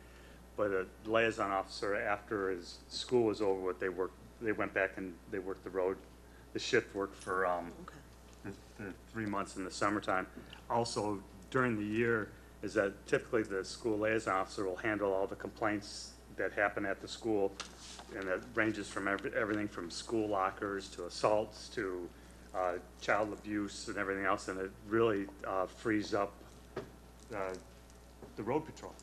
But a liaison officer, after his school was over with, they went back and they worked the road, the shift work for, the 3 months in the summertime. Also, during the year, is that typically the school liaison officer will handle all the complaints that happen at the school, and that ranges from everything from school lockers to assaults to child abuse and everything else, and it really frees up the road patrol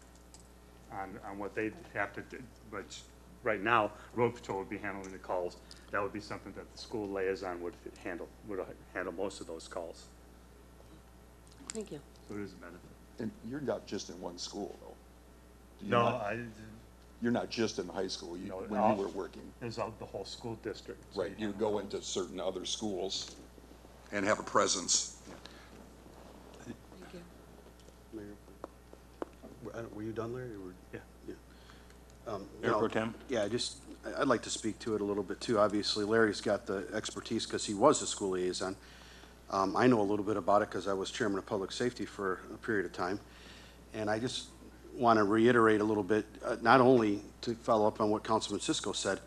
on what they have to do. But right now, road patrol would be handling the calls. That would be something that the school liaison would handle most of those calls. Thank you. So it is a benefit. And you're not just in one school, though? No, You're not just in high school, when you were working? There's the whole school district. Right, you go into certain other schools. And have a presence. Thank you. Mayor, were you done, Larry? Yeah. Mayor Pro Tem? Yeah, I'd like to speak to it a little bit too. Obviously, Larry's got the expertise because he was a school liaison. I know a little bit about it because I was chairman of public safety for a period of time. And I just want to reiterate a little bit, not only to follow up on what Councilman Cisco said,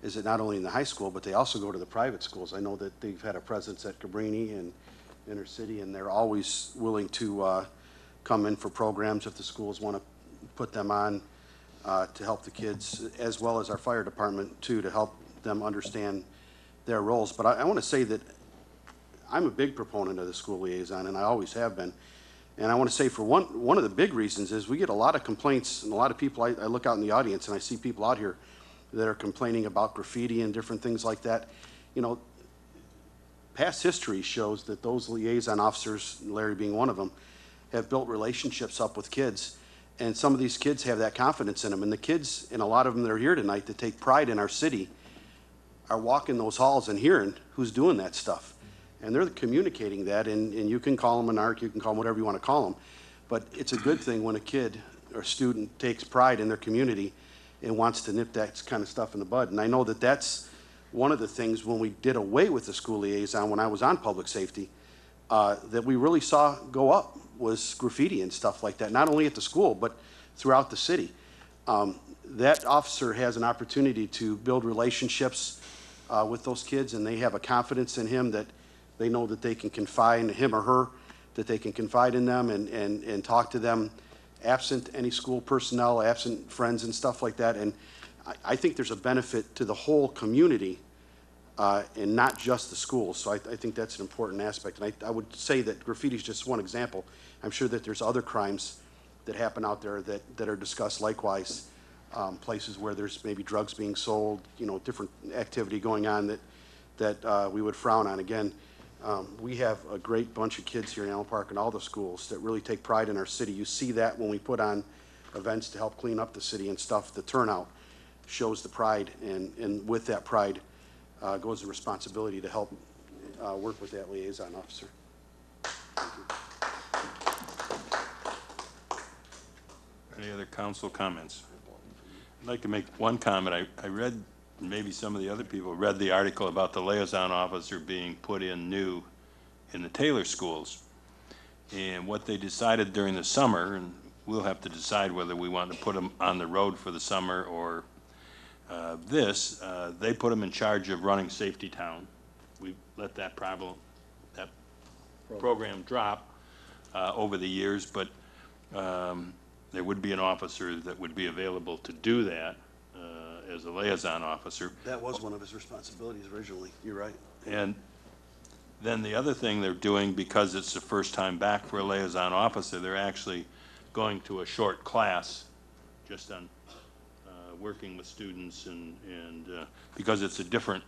is it not only in the high school, but they also go to the private schools. I know that they've had a presence at Cabrini and Inner City, and they're always willing to come in for programs if the schools want to put them on to help the kids, as well as our fire department too, to help them understand their roles. But I want to say that I'm a big proponent of the school liaison, and I always have been. And I want to say for one of the big reasons is we get a lot of complaints, and a lot of people, I look out in the audience and I see people out here that are complaining about graffiti and different things like that. You know, past history shows that those liaison officers, Larry being one of them, have built relationships up with kids. And some of these kids have that confidence in them. And the kids, and a lot of them that are here tonight that take pride in our city, are walking those halls and hearing who's doing that stuff. And they're communicating that, and you can call them an arc, you can call them whatever you want to call them. But it's a good thing when a kid or student takes pride in their community and wants to nip that kind of stuff in the bud. And I know that that's one of the things when we did away with the school liaison when I was on public safety, that we really saw go up was graffiti and stuff like that, not only at the school, but throughout the city. That officer has an opportunity to build relationships with those kids, and they have a confidence in him that they know that they can confide in him or her, that they can confide in them and talk to them absent any school personnel, absent friends and stuff like that. And I think there's a benefit to the whole community and not just the schools. So I think that's an important aspect. And I would say that graffiti is just one example. I'm sure that there's other crimes that happen out there that are discussed likewise, places where there's maybe drugs being sold, you know, different activity going on that we would frown on. Again, we have a great bunch of kids here in Allen Park and all the schools that really take pride in our city. You see that when we put on events to help clean up the city and stuff. The turnout shows the pride, and with that pride goes the responsibility to help work with that liaison officer. Thank you. Any other council comments? I'd like to make one comment. I read, maybe some of the other people read the article about the liaison officer being put in new in the Taylor schools. And what they decided during the summer, and we'll have to decide whether we want to put them on the road for the summer or they put them in charge of running Safety Town. We let that program drop over the years, but there would be an officer that would be available to do that as a liaison officer. That was one of his responsibilities originally. You're right. And then the other thing they're doing, because it's the first time back for a liaison officer, they're actually going to a short class just on working with students and because it's a different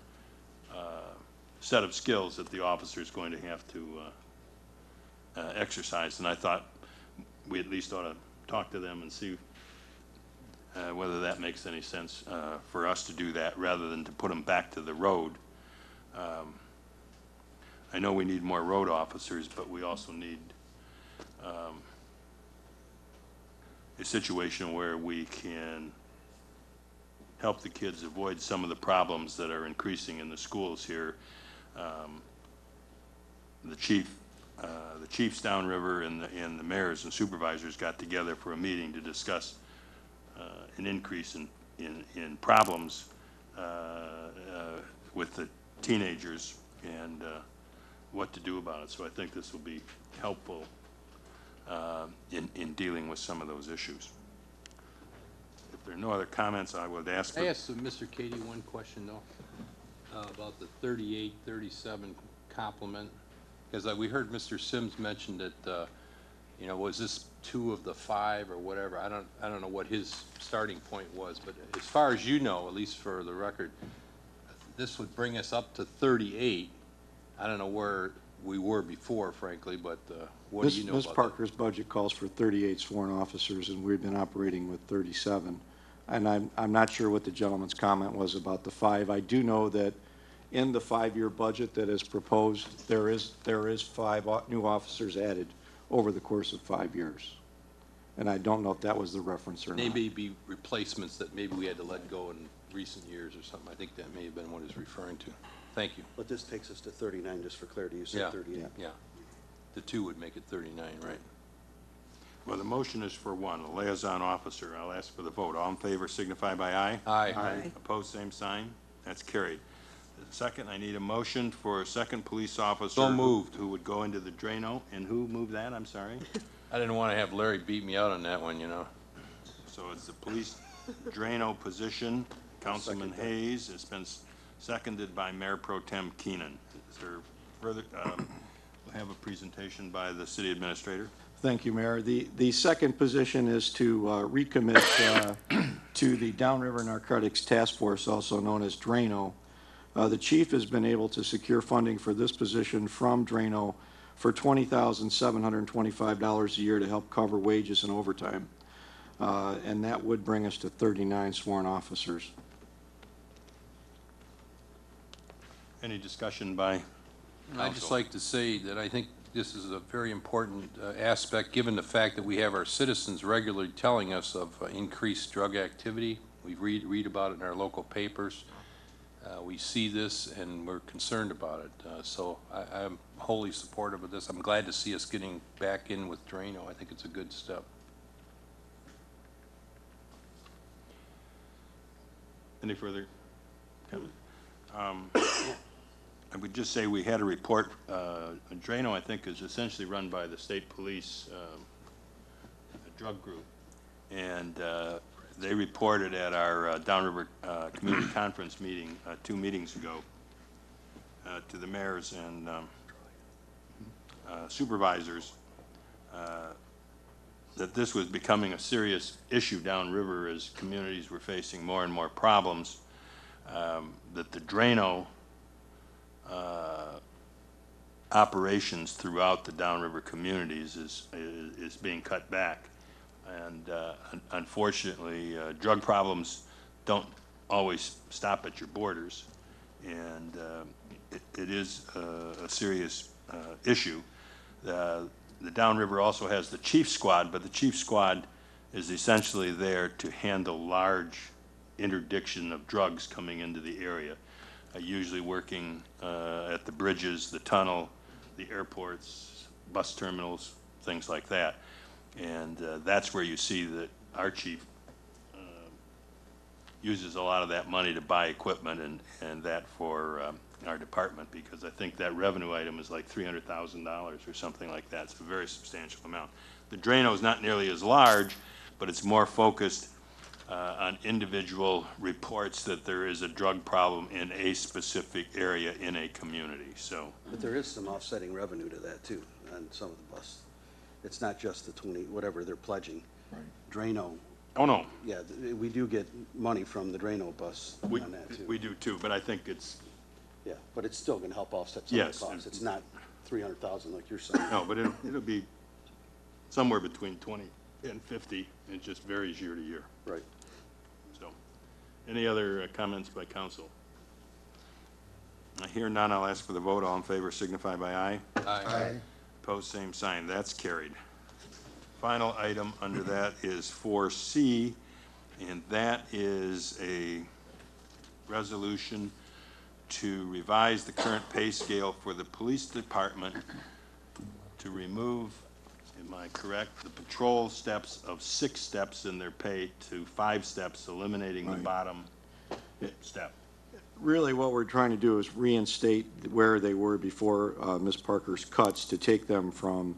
set of skills that the officer is going to have to exercise. And I thought we at least ought to talk to them and see whether that makes any sense for us to do that rather than to put them back to the road. I know we need more road officers, but we also need a situation where we can help the kids avoid some of the problems that are increasing in the schools here. The chiefs downriver and the mayors and supervisors got together for a meeting to discuss an increase in problems with the teenagers and what to do about it. So I think this will be helpful in dealing with some of those issues. If there are no other comments, I would ask for... I asked Mr. Cady one question, though, about the 38, 37 complement, because we heard Mr. Sims mention that, you know, was this 2 of the 5 or whatever? I don't know what his starting point was, but as far as you know, at least for the record, this would bring us up to 38. I don't know where we were before, frankly, but what do you know Ms. about Parker's budget calls for 38 sworn officers, and we've been operating with 37. And I'm not sure what the gentleman's comment was about the 5. I do know that in the 5-year budget that is proposed, there is 5 new officers added over the course of 5 years. And I don't know if that was the reference or They not. may be replacements that maybe we had to let go in recent years or something. I think that may have been what he's referring to. Thank you. But this takes us to 39, just for clarity. You said 38. Yeah. The 2 would make it 39, right? Well, the motion is for one, a liaison officer. I'll ask for the vote. All in favor signify by aye. Aye. Opposed, same sign. That's carried. Second, I need a motion for a second police officer. So moved. Who would go into the Drano. And who moved that? I'm sorry. I didn't want to have Larry beat me out on that one, you know. So it's the police Drano position. Councilman Hayes. It's been seconded by Mayor Pro Tem Keenan. Is there further, we'll have a presentation by the city administrator. Thank you, Mayor. The second position is to recommit to the Downriver Narcotics Task Force, also known as Drano. The chief has been able to secure funding for this position from Drano for $20,725 a year to help cover wages and overtime. And that would bring us to 39 sworn officers. Any discussion by I'd just like to say that I think this is a very important aspect, given the fact that we have our citizens regularly telling us of increased drug activity. We read about it in our local papers. We see this and we're concerned about it. So I'm wholly supportive of this. I'm glad to see us getting back in with Drano. I think it's a good step. Any further comment? I would just say we had a report. Drano, I think, is essentially run by the state police drug group. And they reported at our Downriver Community Conference meeting 2 meetings ago to the mayors and supervisors that this was becoming a serious issue downriver as communities were facing more and more problems, that the Drano operations throughout the downriver communities is being cut back. And unfortunately, drug problems don't always stop at your borders, and it is a serious issue. The downriver also has the chief squad, but the chief squad is essentially there to handle large interdiction of drugs coming into the area, usually working at the bridges, the tunnel, the airports, bus terminals, things like that. And that's where you see that our chief uses a lot of that money to buy equipment and that for our department, because I think that revenue item is like $300,000 or something like that. It's a very substantial amount. The Drano is not nearly as large, but it's more focused on individual reports that there is a drug problem in a specific area in a community. So, But there is some offsetting revenue to that too, on some of the bus. It's not just the 20, whatever they're pledging. Right. Drano. Oh, no. Yeah, we do get money from the Drano bus on that too. We do too, but I think it's... Yeah, but it's still gonna help offset some of the costs. It's not 300,000 like you're saying. No, but it'll be somewhere between 20 and 50. It just varies year to year. Right. So, any other comments by council? I hear none. I'll ask for the vote. All in favor signify by aye. Aye. Opposed, same sign. That's carried. Final item under that is 4C, and that is a resolution to revise the current pay scale for the police department to remove, am I correct, the patrol steps of 6 steps in their pay to 5 steps, eliminating the bottom step. Really what we're trying to do is reinstate where they were before Ms. Parker's cuts, to take them from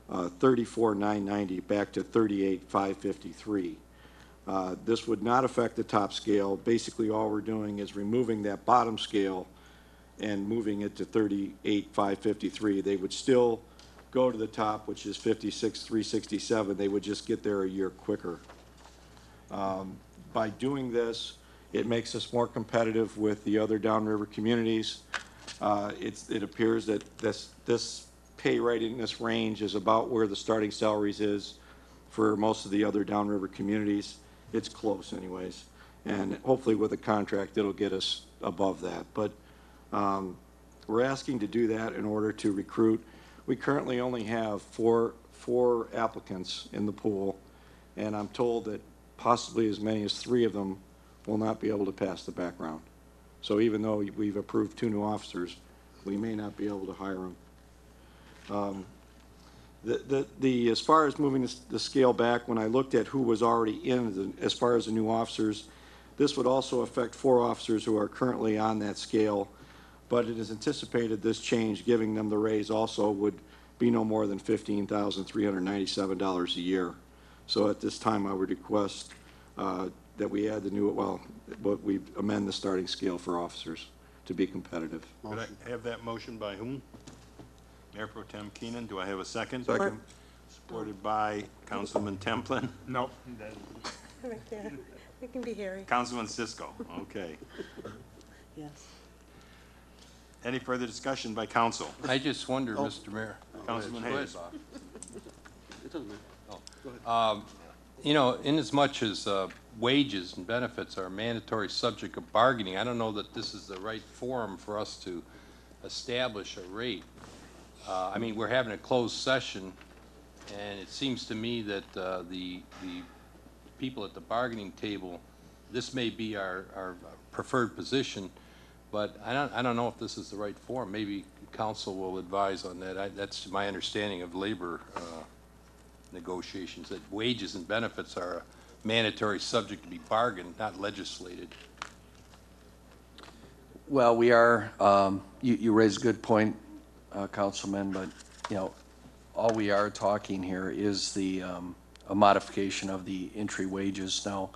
$34,990 back to $38,553. This would not affect the top scale. Basically all we're doing is removing that bottom scale and moving it to $38,553. They would still go to the top, which is $56,367. They would just get there a year quicker. By doing this, it makes us more competitive with the other downriver communities. It appears that this pay rate in this range is about where the starting salaries is for most of the other downriver communities. It's close anyways. And hopefully with a contract, it'll get us above that. But we're asking to do that in order to recruit. We currently only have four applicants in the pool, and I'm told that possibly as many as 3 of them will not be able to pass the background. So even though we've approved 2 new officers, we may not be able to hire them. As far as moving the scale back, when I looked at who was already in, as far as the new officers, this would also affect 4 officers who are currently on that scale, but it is anticipated this change, giving them the raise also, would be no more than $15,397 a year. So at this time, I would request that we add the new, but we amend the starting scale for officers to be competitive. Could I have that motion by whom? Mayor Pro Tem Keenan, do I have a second? Second. Supported by Councilman Templin? No. Right there. It can be Harry. Councilman Cisco, okay. Yes. Any further discussion by council? I just wonder, Mr. Mayor. Councilman Go ahead, Hayes. Bob. It doesn't matter. You know, inasmuch as wages and benefits are a mandatory subject of bargaining, I don't know that this is the right forum for us to establish a rate. I mean, we're having a closed session, and it seems to me that the people at the bargaining table, this may be our preferred position, but I don't know if this is the right forum. Maybe council will advise on that. That's my understanding of labor negotiations, that wages and benefits are a mandatory subject to be bargained, not legislated. Well, we are, you raise a good point, Councilman, but, you know, all we are talking here is a modification of the entry wages. Now,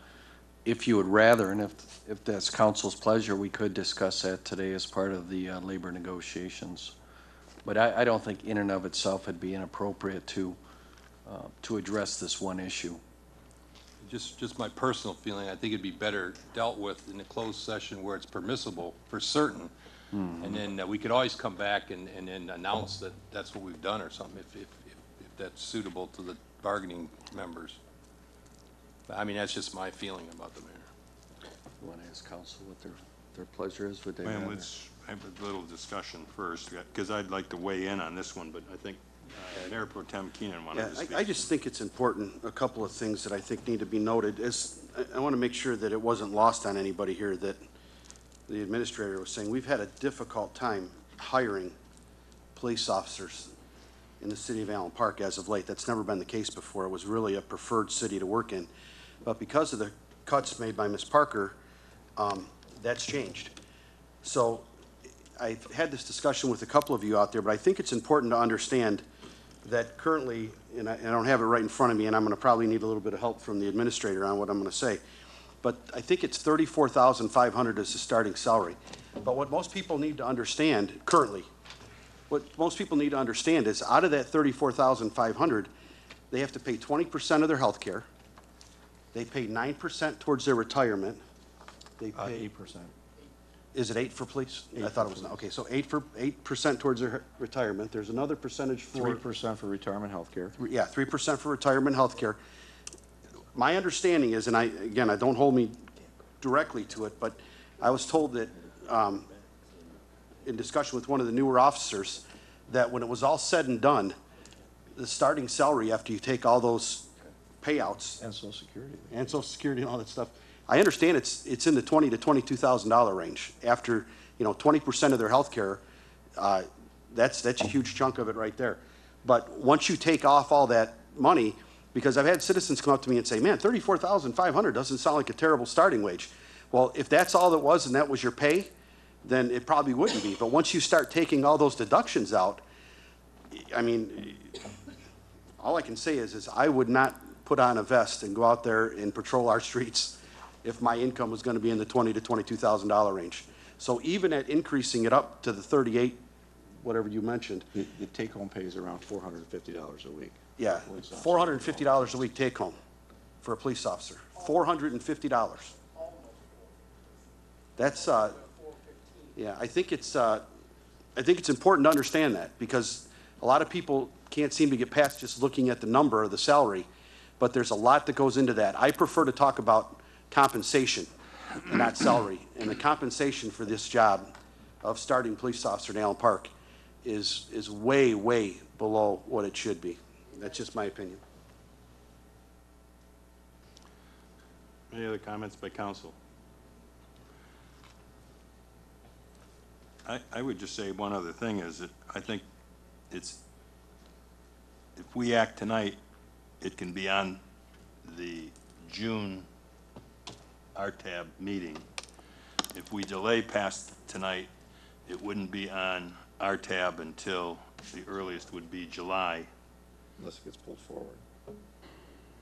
if you would rather, and if that's council's pleasure, we could discuss that today as part of the labor negotiations. But I don't think in and of itself it'd be inappropriate to address this one issue. Just my personal feeling, I think it'd be better dealt with in a closed session where it's permissible for certain. And then we could always come back and then announce that that's what we've done or something, if that's suitable to the bargaining members. I mean, that's just my feeling about the mayor. You want to ask council what their pleasure is? Would they Well, rather? let's have a little discussion first, because I'd like to weigh in on this one, but I think Mayor Pro Tem Keenan wanted to speak. I just think it's important, a couple of things that I think need to be noted. I want to make sure that it wasn't lost on anybody here that the administrator was saying, we've had a difficult time hiring police officers in the city of Allen Park as of late. That's never been the case before. It was really a preferred city to work in. But because of the cuts made by Ms. Parker, that's changed. So I've had this discussion with a couple of you out there, but I think it's important to understand that currently, and I don't have it right in front of me, and I'm going to probably need a little bit of help from the administrator on what I'm going to say, but I think it's $34,500 as the starting salary. But what most people need to understand currently, what most people need to understand is out of that $34,500, they have to pay 20% of their health care. They pay 9% towards their retirement. They pay 8%. Is it 8 for police? I thought it was, okay, so 8% towards their retirement. There's another percentage for. 3% for retirement health care. Yeah, 3% for retirement health care. My understanding is, and again, I don't hold me directly to it, but I was told that, in discussion with one of the newer officers, that when it was all said and done, the starting salary after you take all those payouts. And Social Security. And Social Security and all that stuff. I understand it's in the $20,000 to $22,000 range. After, 20% of their health care, that's a huge chunk of it right there. But once you take off all that money, because I've had citizens come up to me and say, man, $34,500 doesn't sound like a terrible starting wage. Well, if that's all it was and that was your pay, then it probably wouldn't be. But once you start taking all those deductions out, I mean, all I can say is I would not put on a vest and go out there and patrol our streets if my income was going to be in the $20,000 to $22,000 range. So even at increasing it up to the 38, whatever you mentioned. The take-home pay is around $450 a week. Yeah, $450 a week take home for a police officer. $450. That's, yeah, I think it's important to understand that, because a lot of people can't seem to get past just looking at the number of the salary, but there's a lot that goes into that. I prefer to talk about compensation, not salary. And the compensation for this job of starting police officer in Allen Park is way, way below what it should be. That's just my opinion. Any other comments by council? I would just say one other thing is that I think it's if we act tonight, it can be on the June RTAB meeting. If we delay past tonight, it wouldn't be on RTAB until the earliest would be July. Unless it gets pulled forward.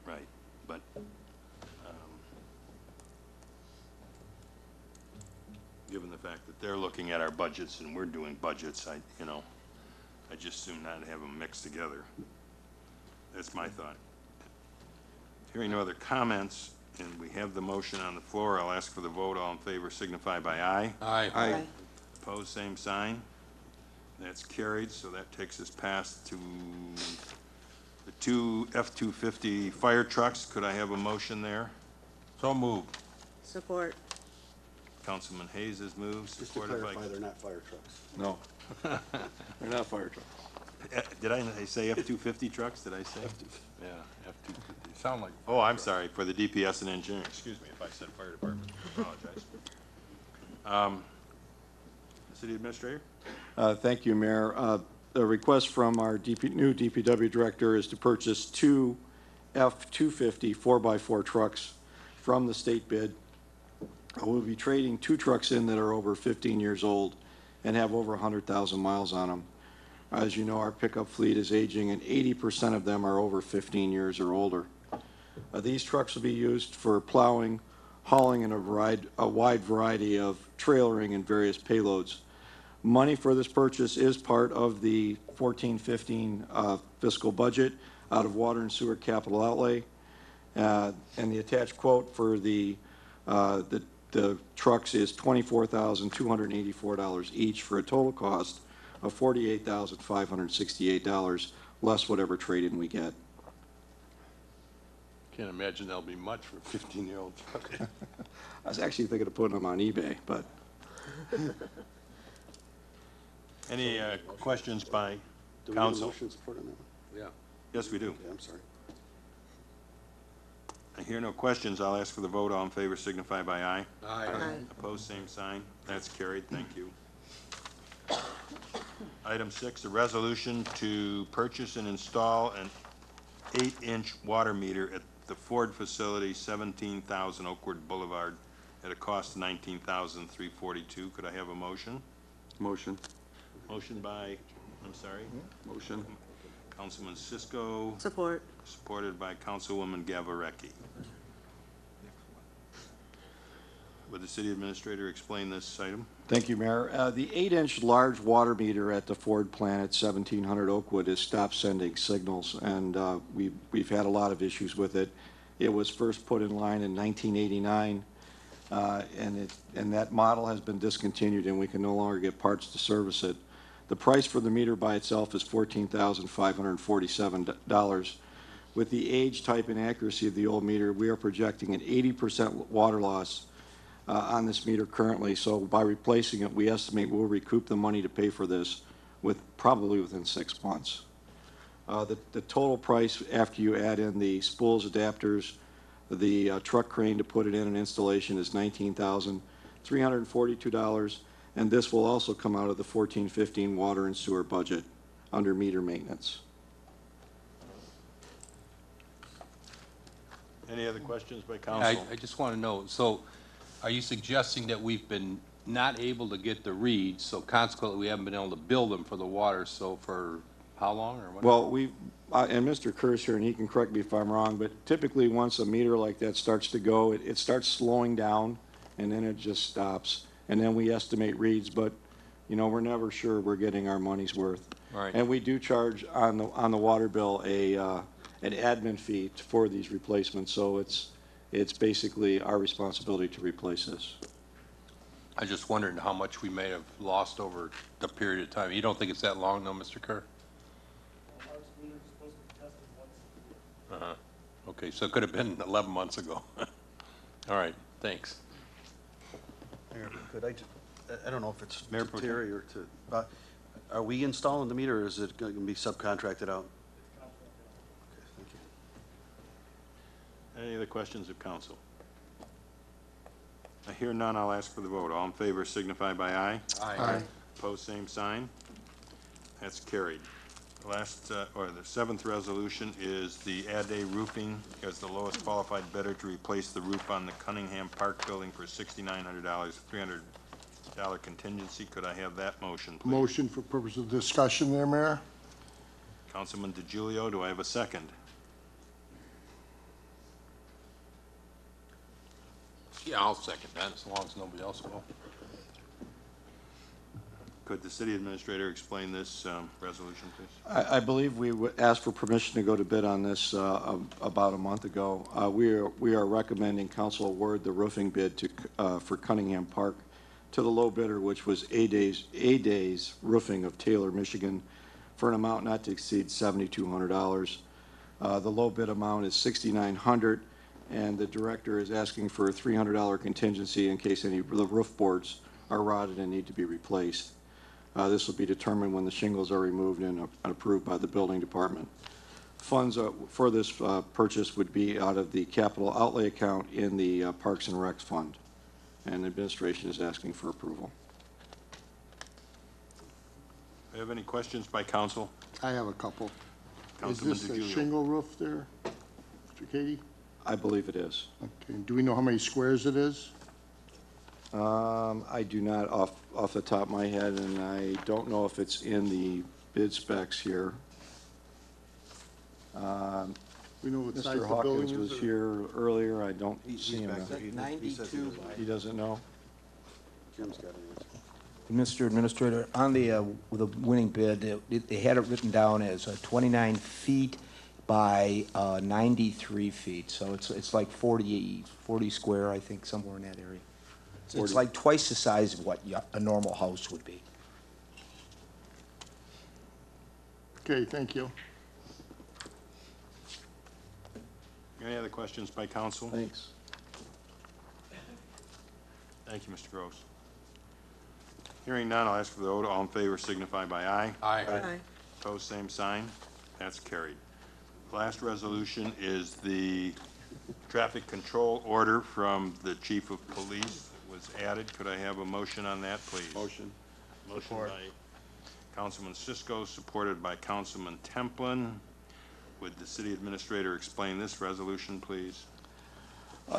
Right, but, given the fact that they're looking at our budgets and we're doing budgets, I just soon not have them mixed together. That's my thought. Hearing no other comments, and we have the motion on the floor, I'll ask for the vote. All in favor signify by aye. Aye. Aye. Opposed, same sign. That's carried, so that takes us past to the two F-250 fire trucks. Could I have a motion there? So moved. Support. Councilman Hayes has moved, Just to supported by... clarify, they're not fire trucks. No, they're not fire trucks. Did I say F-250 trucks, did I say? Yeah, F-250. Sound like. Oh, I'm sorry, for the DPS and engineering, excuse me if I said fire department, I apologize. City Administrator? Thank you, Mayor. The request from our new DPW director is to purchase two F-250 4x4 trucks from the state bid. We'll be trading two trucks in that are over 15 years old and have over 100,000 miles on them. As you know, our pickup fleet is aging, and 80% of them are over 15 years or older. These trucks will be used for plowing, hauling, and a wide variety of trailering and various payloads. Money for this purchase is part of the 14-15 fiscal budget out of water and sewer capital outlay. And the attached quote for the trucks is $24,284 each for a total cost of $48,568, less whatever trade-in we get. Can't imagine there'll be much for a 15-year-old truck. I was actually thinking of putting them on eBay, but. Any questions by Do we need a council? motion support on that one? Yeah. Yes, we do. Yeah, I'm sorry. I hear no questions. I'll ask for the vote. All in favor signify by aye. Aye. Opposed, same sign. That's carried. Thank you. Item 6, a resolution to purchase and install an 8-inch water meter at the Ford facility, 17,000 Oakwood Boulevard, at a cost of $19,342. Could I have a motion? Motion. Motion by, I'm sorry? Motion. Councilman Cisco, Support. supported by Councilwoman Gavarecki. Would the city administrator explain this item? Thank you, Mayor. The 8-inch large water meter at the Ford plant at 1700 Oakwood has stopped sending signals, and we've had a lot of issues with it. It was first put in line in 1989, and that model has been discontinued, and we can no longer get parts to service it. The price for the meter by itself is $14,547. With the age, type, and accuracy of the old meter, we are projecting an 80% water loss on this meter currently. So by replacing it, we estimate we'll recoup the money to pay for this probably within 6 months. The total price after you add in the spools, adapters, the truck crane to put it in and installation is $19,342, and this will also come out of the 14-15 water and sewer budget under meter maintenance. Any other questions by council? I just want to know, so are you suggesting that we've been not able to get the reads, so consequently we haven't been able to bill them for the water, so for how long or what? Well, and Mr. Kerr's here, and he can correct me if I'm wrong, but typically once a meter like that starts to go, it starts slowing down, and then it just stops. And then we estimate reads, but, you know, we're never sure we're getting our money's worth. Right. And we do charge on the water bill an admin fee for these replacements, so it's basically our responsibility to replace this. I just wondered how much we may have lost over the period of time. You don't think it's that long, though, Mr. Kerr? Uh-huh. Okay, so it could have been 11 months ago. All right, thanks. Mayor, could I don't know if it's Mayor to Pro Tem. Terry or to, are we installing the meter, or is it going to be subcontracted out? Okay, thank you. Any other questions of council? I hear none. I'll ask for the vote. All in favor signify by aye. Aye. Opposed, same sign. That's carried. The seventh resolution is the Day Roofing as the lowest qualified bidder to replace the roof on the Cunningham Park building for $6,900, $300 contingency. Could I have that motion, please? Motion for purpose of discussion there, Mayor. Councilman DiGiulio, do I have a second? Yeah, I'll second that, as long as nobody else will. Could the city administrator explain this resolution, please? I believe we asked for permission to go to bid on this about a month ago. We are recommending council award the roofing bid to, for Cunningham Park to the low bidder, which was A Days Roofing of Taylor, Michigan, for an amount not to exceed $7,200. The low bid amount is $6,900, and the director is asking for a $300 contingency in case any of the roof boards are rotted and need to be replaced. This will be determined when the shingles are removed and approved by the building department. Funds for this purchase would be out of the capital outlay account in the Parks and Recs Fund, and the administration is asking for approval. Do you have any questions by council? I have a couple. Councilman Is this a DiGiulio. shingle roof there, Mr. Katie? I believe it is. Okay, do we know how many squares it is? I do not off the top of my head, and I don't know if it's in the bid specs here. We know what size Mr. the building Hawkins is? was or- here earlier. I don't see him. 92 He doesn't know? Jim's got an answer. Mr. Administrator, on the winning bid, they had it written down as 29 feet by 93 feet, so it's like 40 square, I think, somewhere in that area. So it's like twice the size of what a normal house would be. Okay, thank you. Any other questions by council? Thanks. Thank you, Mr. Gross. Hearing none, I'll ask for the vote. All in favor signify by aye. Aye. Opposed, same sign. That's carried. Last resolution is the traffic control order from the chief of police was added. Could I have a motion on that, please? Motion. Motion by Councilman Cisco, supported by Councilman Templin. Would the city administrator explain this resolution, please?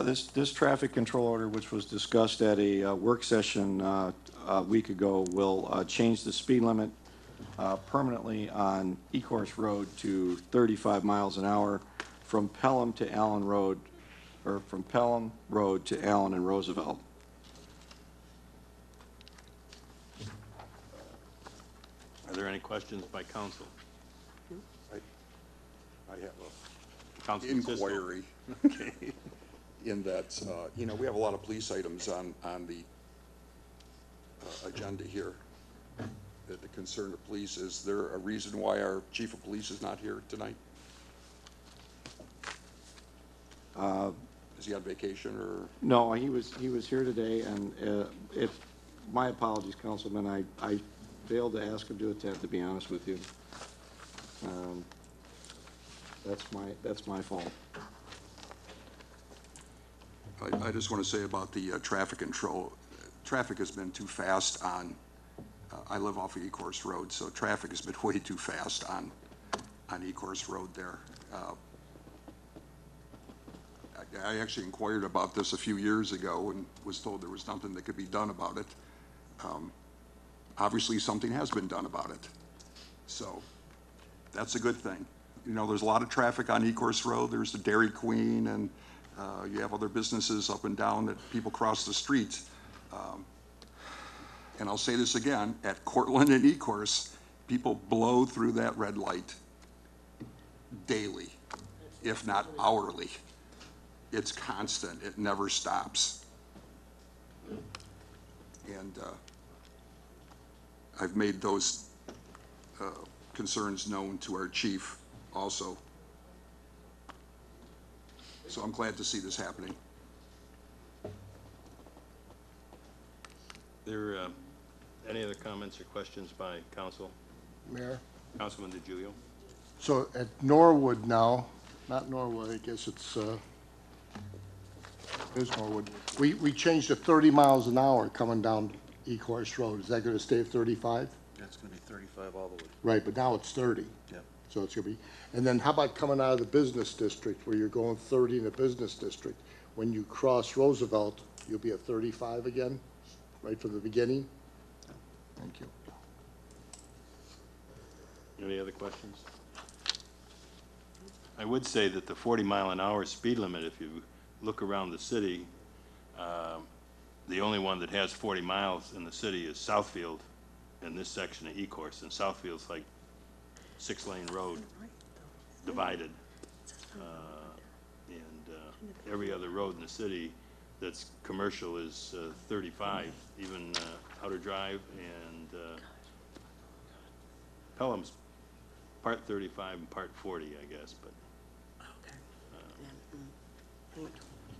This traffic control order, which was discussed at a work session a week ago, will change the speed limit permanently on Ecorse Road to 35 miles an hour from Pelham to Allen Road, or from Pelham Road to Allen and Roosevelt. Are there any questions by council? I have a Councilman Cisco. inquiry. Okay. In that, you know, we have a lot of police items on the agenda here that concern the police. Is there a reason why our chief of police is not here tonight? Is he on vacation or? No, he was here today, and my apologies, Councilman, I failed to ask him to attend, to be honest with you. That's my fault. I just want to say about the traffic control. Traffic has been too fast on, I live off of Ecorse Road, so traffic has been way too fast on Ecorse Road there. I actually inquired about this a few years ago and was told there was nothing that could be done about it. Obviously, something has been done about it. So that's a good thing. You know, there's a lot of traffic on Ecorse Road. There's the Dairy Queen, and you have other businesses up and down that people cross the street. And I'll say this again, at Cortland and Ecorse, people blow through that red light daily, if not hourly. It's constant. It never stops. And I've made those concerns known to our chief also. So I'm glad to see this happening. There, any other comments or questions by council? Mayor? Councilman DiGiulio? So at Norwood now, not Norwood, I guess it's Norwood. We changed to 30 miles an hour coming down Ecorse Road. Is that going to stay at 35? That's gonna be 35 all the way. Right, but now it's 30. Yep. So it's gonna be, and then how about coming out of the business district where you're going 30 in the business district? When you cross Roosevelt, you'll be at 35 again, right from the beginning? Thank you. Any other questions? I would say that the 40-mile-an-hour speed limit, if you look around the city, the only one that has 40 miles in the city is Southfield in this section of E-course, and Southfield's like 6-lane road divided. Every other road in the city that's commercial is 35, even Outer Drive and Pelham's part 35 and part 40, I guess,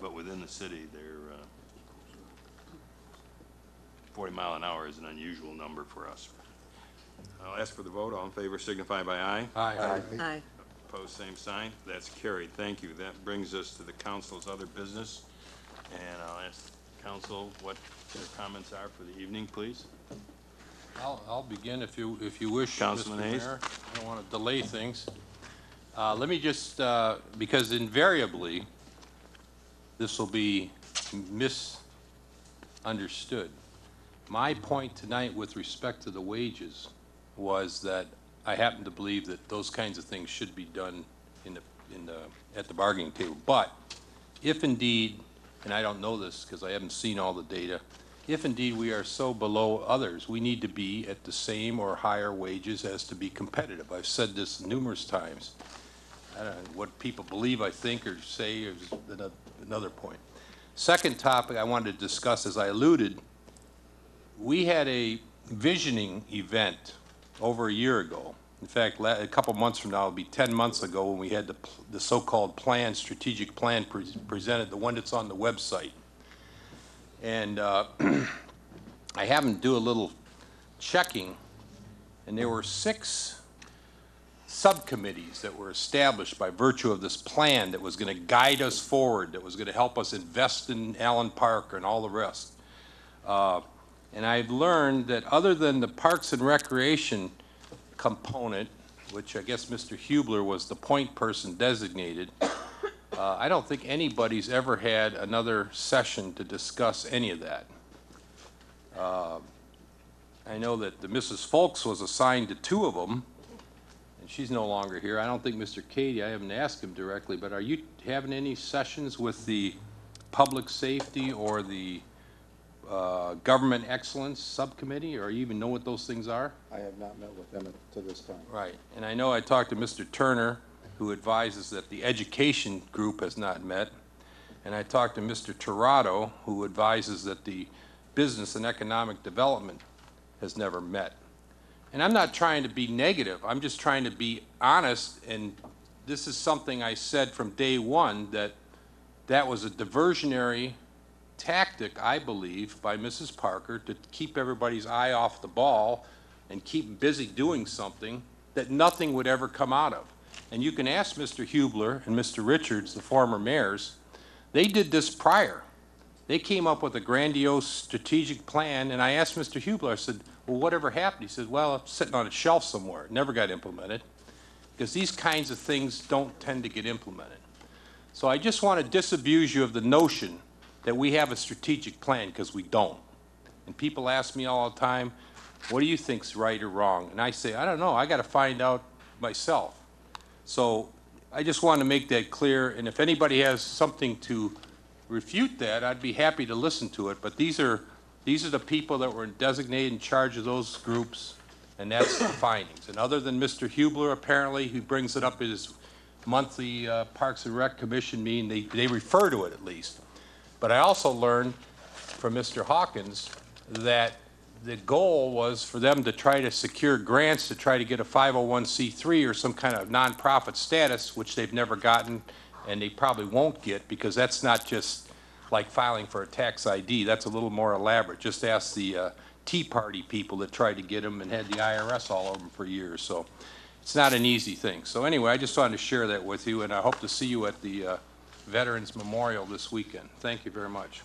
but within the city, they're 40 mile an hour is an unusual number for us. I'll ask for the vote. All in favor signify by aye. Aye. Aye. Opposed, same sign. That's carried. Thank you. That brings us to the council's other business. And I'll ask council what their comments are for the evening, please. I'll begin if you wish, Councilman Mr. Hayes. Mayor. I don't want to delay things. Let me just, because invariably, this will be misunderstood. My point tonight with respect to the wages was that I happen to believe that those kinds of things should be done at the bargaining table. But if indeed, and I don't know this because I haven't seen all the data, if indeed we are so below others, we need to be at the same or higher wages as to be competitive. I've said this numerous times. I don't know what people believe, I think, or say is another point. Second topic I wanted to discuss, as I alluded, we had a visioning event over a year ago. In fact, a couple months from now, it'll be 10 months ago when we had the so-called plan, strategic plan presented, the one that's on the website. And I happened to do a little checking, and there were 6 subcommittees that were established by virtue of this plan that was going to guide us forward, that was going to help us invest in Allen Park and all the rest. And I've learned that other than the Parks and Recreation component, which I guess Mr. Hubler was the point person designated, I don't think anybody's ever had another session to discuss any of that. I know that the Mrs. Folks was assigned to 2 of them, and she's no longer here. I don't think Mr. Cady, I haven't asked him directly, but are you having any sessions with the Public Safety or the Government Excellence Subcommittee, or you even know what those things are? I have not met with them to this time. Right, and I know I talked to Mr. Turner, who advises that the Education Group has not met, and I talked to Mr. Tirado, who advises that the Business and Economic Development has never met. And I'm not trying to be negative, I'm just trying to be honest, and this is something I said from day one, that was a diversionary tactic, I believe, by Mrs. Parker to keep everybody's eye off the ball and keep them busy doing something that nothing would ever come out of. And you can ask Mr. Hubler and Mr. Richards, the former mayors, they did this prior. They came up with a grandiose strategic plan, and I asked Mr. Hubler, I said, well, whatever happened? He said, well, it's sitting on a shelf somewhere. It never got implemented, because these kinds of things don't tend to get implemented. So I just want to disabuse you of the notion that we have a strategic plan, because we don't. And people ask me all the time, what do you think's right or wrong? And I say, I don't know, I got to find out myself. So I just want to make that clear, and if anybody has something to refute that, I'd be happy to listen to it, but these are the people that were designated in charge of those groups, and that's the findings. And other than Mr. Hubler, apparently, who brings it up at his monthly Parks and Rec Commission meeting, they refer to it at least. But I also learned from Mr. Hawkins that the goal was for them to try to secure grants to try to get a 501c3 or some kind of nonprofit status, which they've never gotten, and they probably won't get, because that's not just like filing for a tax ID. That's a little more elaborate. Just ask the Tea Party people that tried to get them and had the IRS all over them for years. So it's not an easy thing. So anyway, I just wanted to share that with you, and I hope to see you at the Veterans Memorial this weekend. Thank you very much.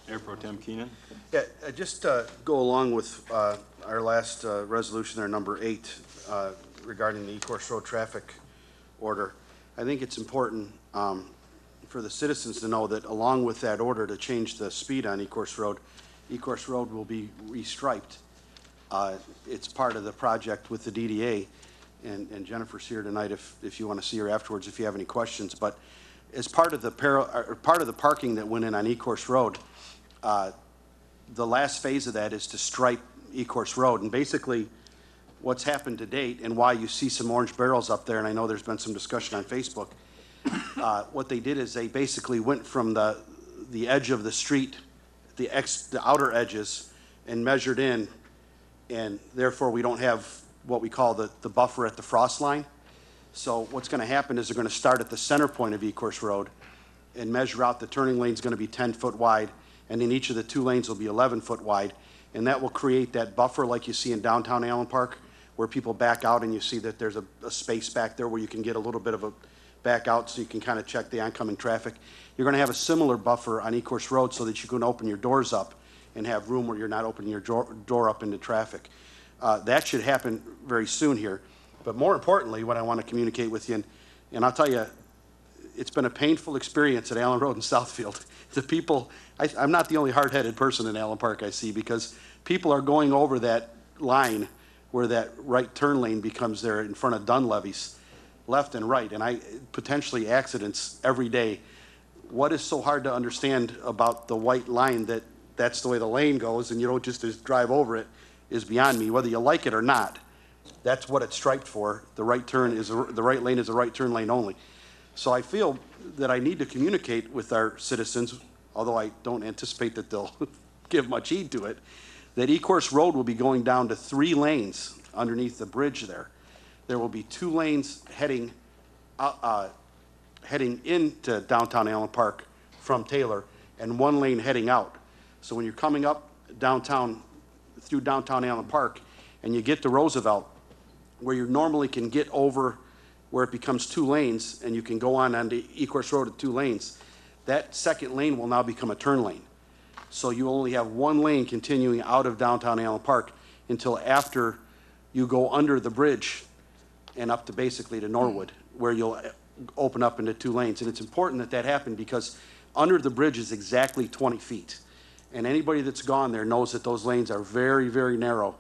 Mayor Pro Tem Keenan? Yeah, just go along with our last resolution there, number 8, regarding the Ecorse Road traffic order. I think it's important for the citizens to know that along with that order to change the speed on Ecorse Road will be restriped. It's part of the project with the DDA, and Jennifer's here tonight if you want to see her afterwards if you have any questions. But as part of the parking that went in on Ecorse Road, the last phase of that is to stripe Ecorse Road. And basically, what's happened to date and why you see some orange barrels up there, and I know there's been some discussion on Facebook, what they did is they basically went from the edge of the street, the outer edges, and measured in, and therefore we don't have what we call the buffer at the frost line. So what's going to happen is they're going to start at the center point of Ecorse Road and measure out the turning lane is going to be 10 foot wide, and then each of the 2 lanes will be 11 foot wide, and that will create that buffer like you see in downtown Allen Park, where people back out and you see that there's a space back there where you can get a little bit of a back out so you can kind of check the oncoming traffic. You're going to have a similar buffer on Ecorse Road so that you can open your doors up and have room where you're not opening your door up into traffic. That should happen very soon here. But more importantly, what I want to communicate with you, and I'll tell you, it's been a painful experience at Allen Road and Southfield. The people, I'm not the only hard-headed person in Allen Park I see, because people are going over that line where that right turn lane becomes there in front of Dunleavy's, left and right, and potentially accidents every day. What is so hard to understand about the white line that's the way the lane goes and you don't just drive over it is beyond me. Whether you like it or not, that's what it's striped for. The right lane is a right turn lane only. So I feel that I need to communicate with our citizens, although I don't anticipate that they'll give much heed to it, that Ecorse Road will be going down to 3 lanes underneath the bridge there. There will be 2 lanes heading into downtown Allen Park from Taylor and 1 lane heading out. So when you're coming up downtown, through downtown Allen Park, and you get to Roosevelt, where you normally can get over where it becomes 2 lanes and you can go onto Ecorse Road at 2 lanes, that second lane will now become a turn lane. So you only have 1 lane continuing out of downtown Allen Park until after you go under the bridge and up to basically to Norwood, where you'll open up into 2 lanes. And it's important that that happen because under the bridge is exactly 20 feet. And anybody that's gone there knows that those lanes are very, very narrow,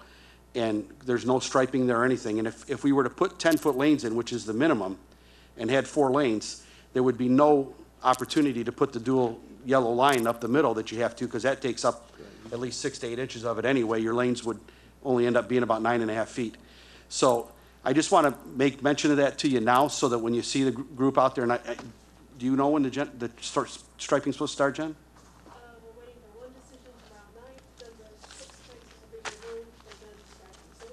and there's no striping there or anything. And if we were to put 10-foot lanes in, which is the minimum, and had 4 lanes, there would be no opportunity to put the dual yellow line up the middle that you have to, because that takes up at least 6 to 8 inches of it anyway. Your lanes would only end up being about 9.5 feet. So I just want to make mention of that to you now, so that when you see the group out there, and do you know when the striping is supposed to start, Jen? We're waiting for 1 decision tomorrow night, then the 6 traces will be removed, and then striping. So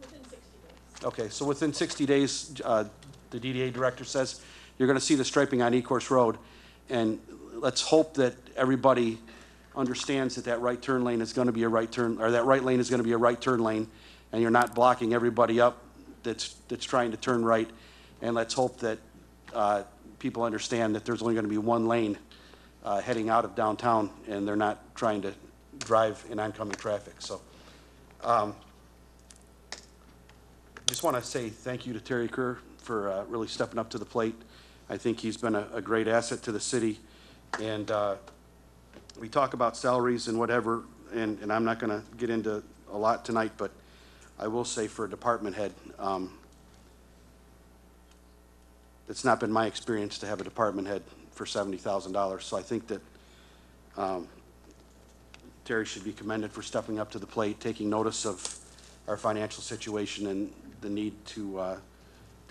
within 60 days. Okay, so within 60 days, the DDA director says, you're going to see the striping on Ecorse Road, and let's hope that everybody understands that that right turn lane is going to be a right turn, or that right lane is going to be a right turn lane, and you're not blocking everybody up that's trying to turn right. And let's hope that people understand that there's only going to be 1 lane heading out of downtown, and they're not trying to drive in oncoming traffic. So just want to say thank you to Terry Kerr for really stepping up to the plate. I think he's been a great asset to the city. And we talk about salaries and whatever, and I'm not going to get into a lot tonight, but I will say for a department head, it's not been my experience to have a department head for $70,000. So I think that Terry should be commended for stepping up to the plate, taking notice of our financial situation and the need to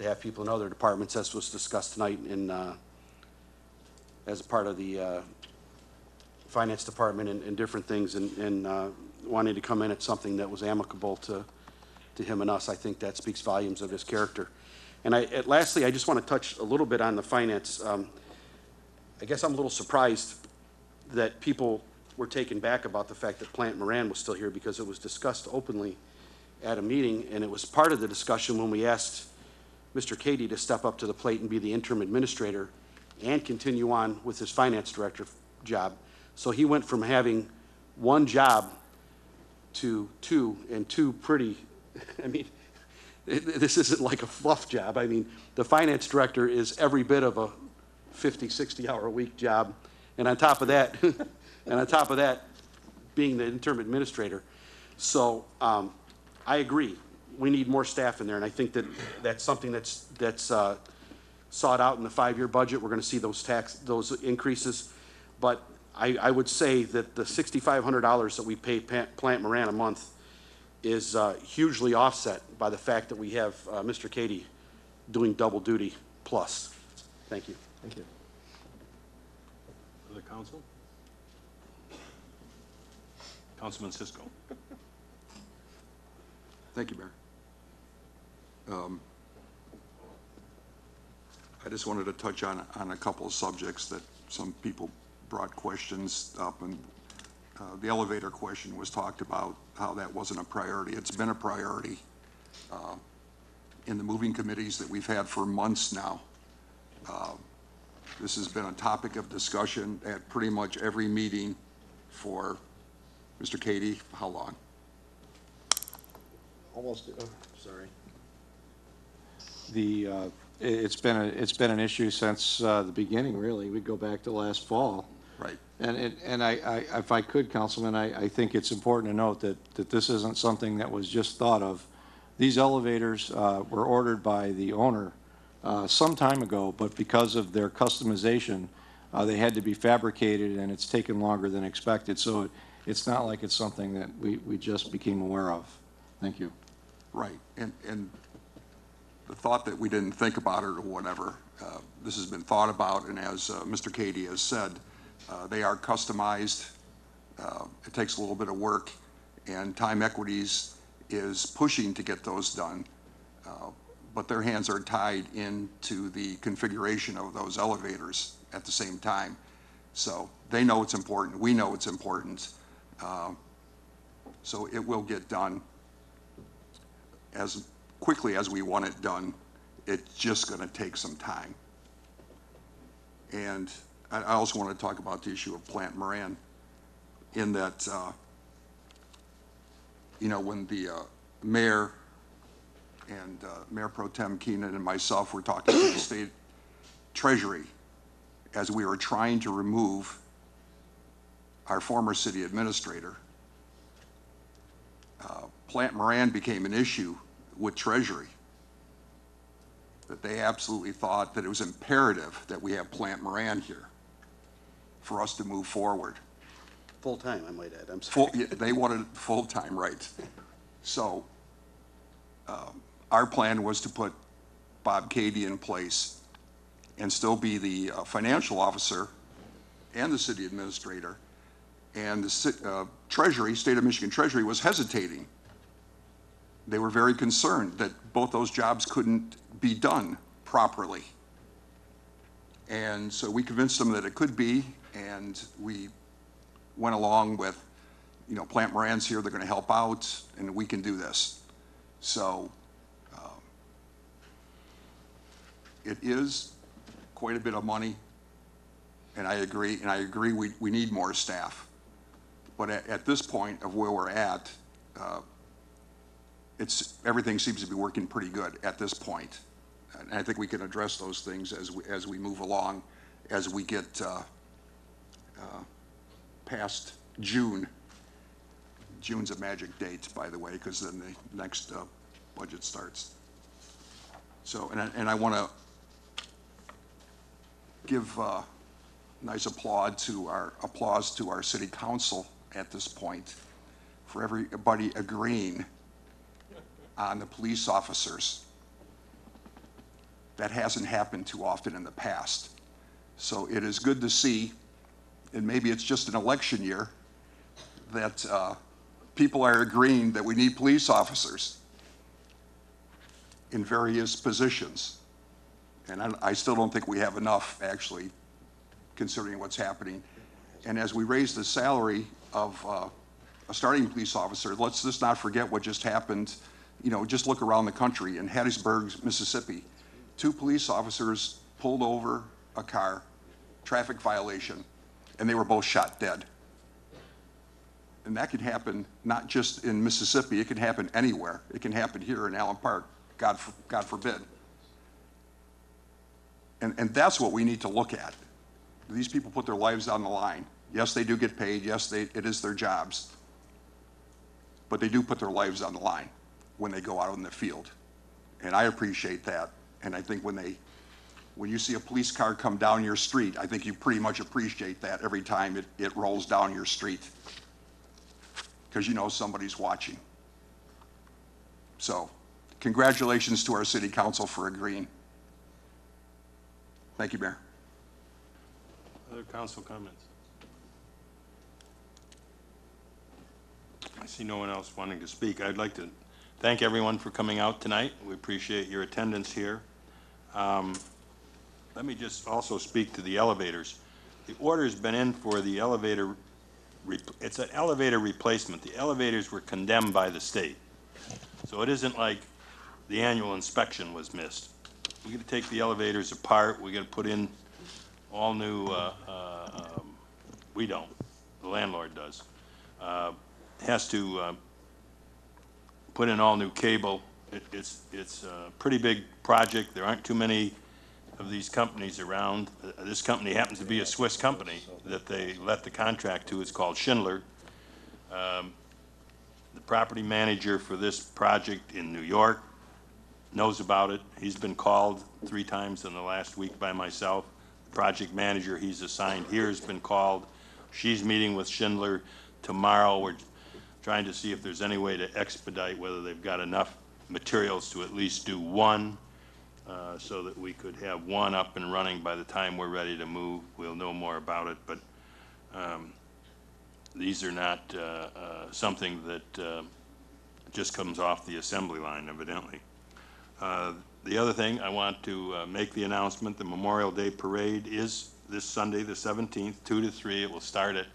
have people in other departments, as was discussed tonight as a part of the finance department and different things, and wanting to come in at something that was amicable to him and us. I think that speaks volumes of his character. And lastly, I just want to touch a little bit on the finance. I guess I'm a little surprised that people were taken back about the fact that Plant Moran was still here, because it was discussed openly at a meeting, and it was part of the discussion when we asked Mr. Cady to step up to the plate and be the interim administrator and continue on with his finance director job. So he went from having one job to two, and two pretty, I mean, this isn't like a fluff job. I mean, the finance director is every bit of a 50, 60-hour-a-week job. And on top of that, being the interim administrator. So I agree. We need more staff in there, and I think that that's something that's sought out in the 5-year budget. We're going to see those increases. But I would say that the $6,500 that we pay Plant Moran a month is hugely offset by the fact that we have Mr. Cady doing double duty plus. Thank you. Thank you. Other council? Councilman Cisco. Thank you, Mayor. I just wanted to touch on a couple of subjects that some people brought questions up, and the elevator question was talked about, how that wasn't a priority. It's been a priority in the moving committees that we've had for months now. This has been a topic of discussion at pretty much every meeting for Mr. Cady. How long? Almost, sorry. It's been an issue since the beginning, really. We go back to last fall. Right. And I, if I could, Councilman, I think it's important to note that this isn't something that was just thought of. These elevators were ordered by the owner some time ago, but because of their customization, they had to be fabricated, and it's taken longer than expected. So it's not like it's something that we just became aware of. Thank you. Right, and the thought that we didn't think about it or whatever, this has been thought about, and as Mr. Cady has said, they are customized. It takes a little bit of work, and Time Equities is pushing to get those done, but their hands are tied into the configuration of those elevators at the same time. So they know it's important. We know it's important. So it will get done as quickly as we want it done. It's just going to take some time. And I also want to talk about the issue of Plant Moran, in that, you know, when the mayor and Mayor Pro Tem Keenan and myself were talking to the state treasury as we were trying to remove our former city administrator, Plant Moran became an issue with Treasury, that they absolutely thought that it was imperative that we have Plant Moran here for us to move forward. Full-time, I might add. I'm sorry. They wanted it full-time, right. So our plan was to put Bob Cady in place and still be the financial officer and the city administrator. And the Treasury, State of Michigan Treasury, was hesitating. They were very concerned that both those jobs couldn't be done properly. And so we convinced them that it could be, and we went along with, you know, Plant Moran's here, they're going to help out, and we can do this. So it is quite a bit of money, and I agree we need more staff. But at this point of where we're at, everything seems to be working pretty good at this point. And I think we can address those things as we move along, as we get past June. June's a magic date, by the way, because then the next budget starts. So, and I want to give nice applause to our city council at this point for everybody agreeing on the police officers. That hasn't happened too often in the past. So it is good to see, and maybe it's just an election year, that people are agreeing that we need police officers in various positions. And I still don't think we have enough, actually, considering what's happening. And as we raise the salary of a starting police officer, let's just not forget what just happened. You know, just look around the country. In Hattiesburg, Mississippi, 2 police officers pulled over a car, traffic violation, and they were both shot dead. And that could happen not just in Mississippi, it can happen anywhere. It can happen here in Allen Park, God forbid. And that's what we need to look at. These people put their lives on the line. Yes, they do get paid. Yes, it is their jobs. But they do put their lives on the line when they go out in the field. And I appreciate that. And I think when you see a police car come down your street, I think you pretty much appreciate that every time it rolls down your street, because you know somebody's watching. So, congratulations to our city council for agreeing. Thank you, Mayor. Other council comments? I see no one else wanting to speak. I'd like to thank everyone for coming out tonight. We appreciate your attendance here. Let me just also speak to the elevators. The order's been in for the elevator, it's an elevator replacement. The elevators were condemned by the state. So it isn't like the annual inspection was missed. We got to take the elevators apart. We got to put in all new, we don't, the landlord does. Has to put in all new cable. It's a pretty big project. There aren't too many of these companies around. This company happens to be a Swiss company that they let the contract to. It's called Schindler. The property manager for this project in New York knows about it. He's been called 3 times in the last week by myself. The project manager he's assigned here has been called. She's meeting with Schindler tomorrow. We're trying to see if there's any way to expedite whether they've got enough materials to at least do one, so that we could have one up and running by the time we're ready to move. We'll know more about it, but these are not something that just comes off the assembly line, evidently. The other thing, I want to make the announcement, the Memorial Day Parade is this Sunday, the 17th, 2 to 3. It will start at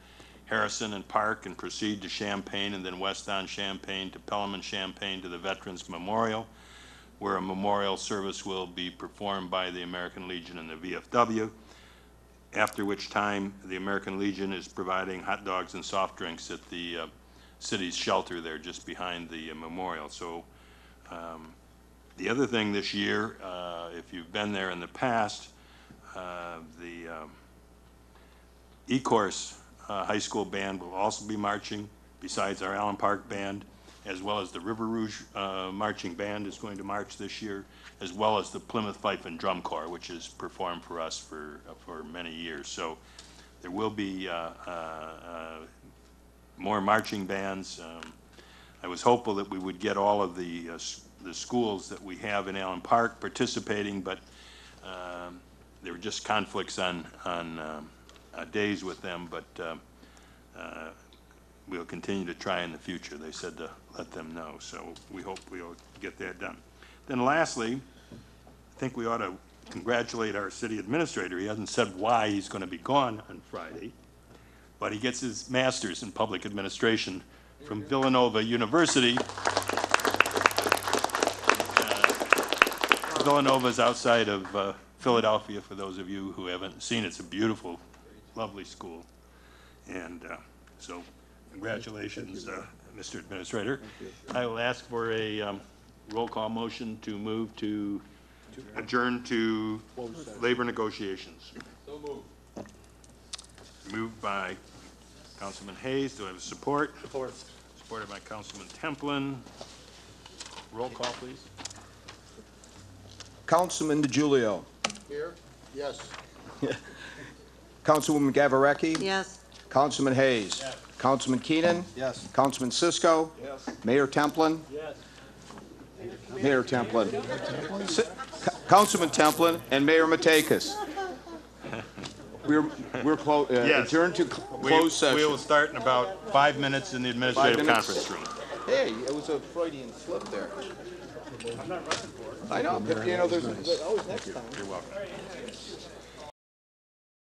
Harrison and Park and proceed to Champaign, and then west on Champaign to Pelham and Champaign to the Veterans Memorial, where a memorial service will be performed by the American Legion and the VFW, after which time the American Legion is providing hot dogs and soft drinks at the city's shelter there just behind the memorial. So the other thing this year, if you've been there in the past, the E-Course High School Band will also be marching, besides our Allen Park Band, as well as the River Rouge Marching Band is going to march this year, as well as the Plymouth Fife and Drum Corps, which has performed for us for many years. So there will be more marching bands. I was hopeful that we would get all of the schools that we have in Allen Park participating, but there were just conflicts on days with them, but we'll continue to try in the future. They said to let them know, so we hope we'll get that done. Then lastly, I think we ought to congratulate our city administrator. He hasn't said why he's going to be gone on Friday, but he gets his master's in public administration from Villanova University. Villanova is outside of Philadelphia, for those of you who haven't seen it. It's a beautiful, lovely school. And so congratulations, Mr. Administrator. I will ask for a roll call motion to move to adjourn to labor negotiations. So moved. Moved by Councilman Hayes. Do I have support? Support. Supported by Councilman Templin. Roll call, please. Councilman DiGiulio. Here? Yes. Councilwoman Gavarecki. Yes. Councilman Hayes. Yes. Councilman Keenan. Yes. Councilman Cisco. Yes. Mayor Templin. Yes. Mayor Templin. Councilman Templin and Mayor Matakis. We're Yes. adjourned to closed session. We will start in about 5 minutes in the administrative conference room. Hey, it was a Freudian slip there. I'm not running for it. I know, but you know, there's always next time. You're welcome.